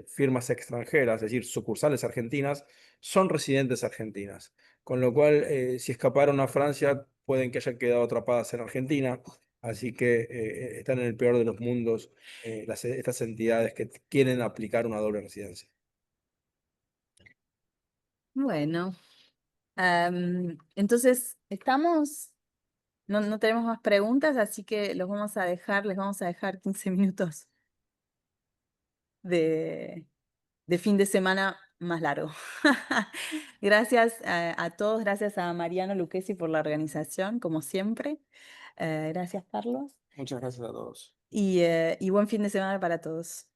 firmas extranjeras, es decir, sucursales argentinas, son residentes argentinas. Con lo cual, si escaparon a Francia, pueden que hayan quedado atrapadas en Argentina. Así que están en el peor de los mundos estas entidades que quieren aplicar una doble residencia. Bueno, entonces estamos, no tenemos más preguntas, así que les vamos a dejar 15 minutos de, de fin de semana más largo. Gracias a todos, gracias a Mariano Lucchesi por la organización, como siempre. Gracias, Carlos. Muchas gracias a todos. Y buen fin de semana para todos.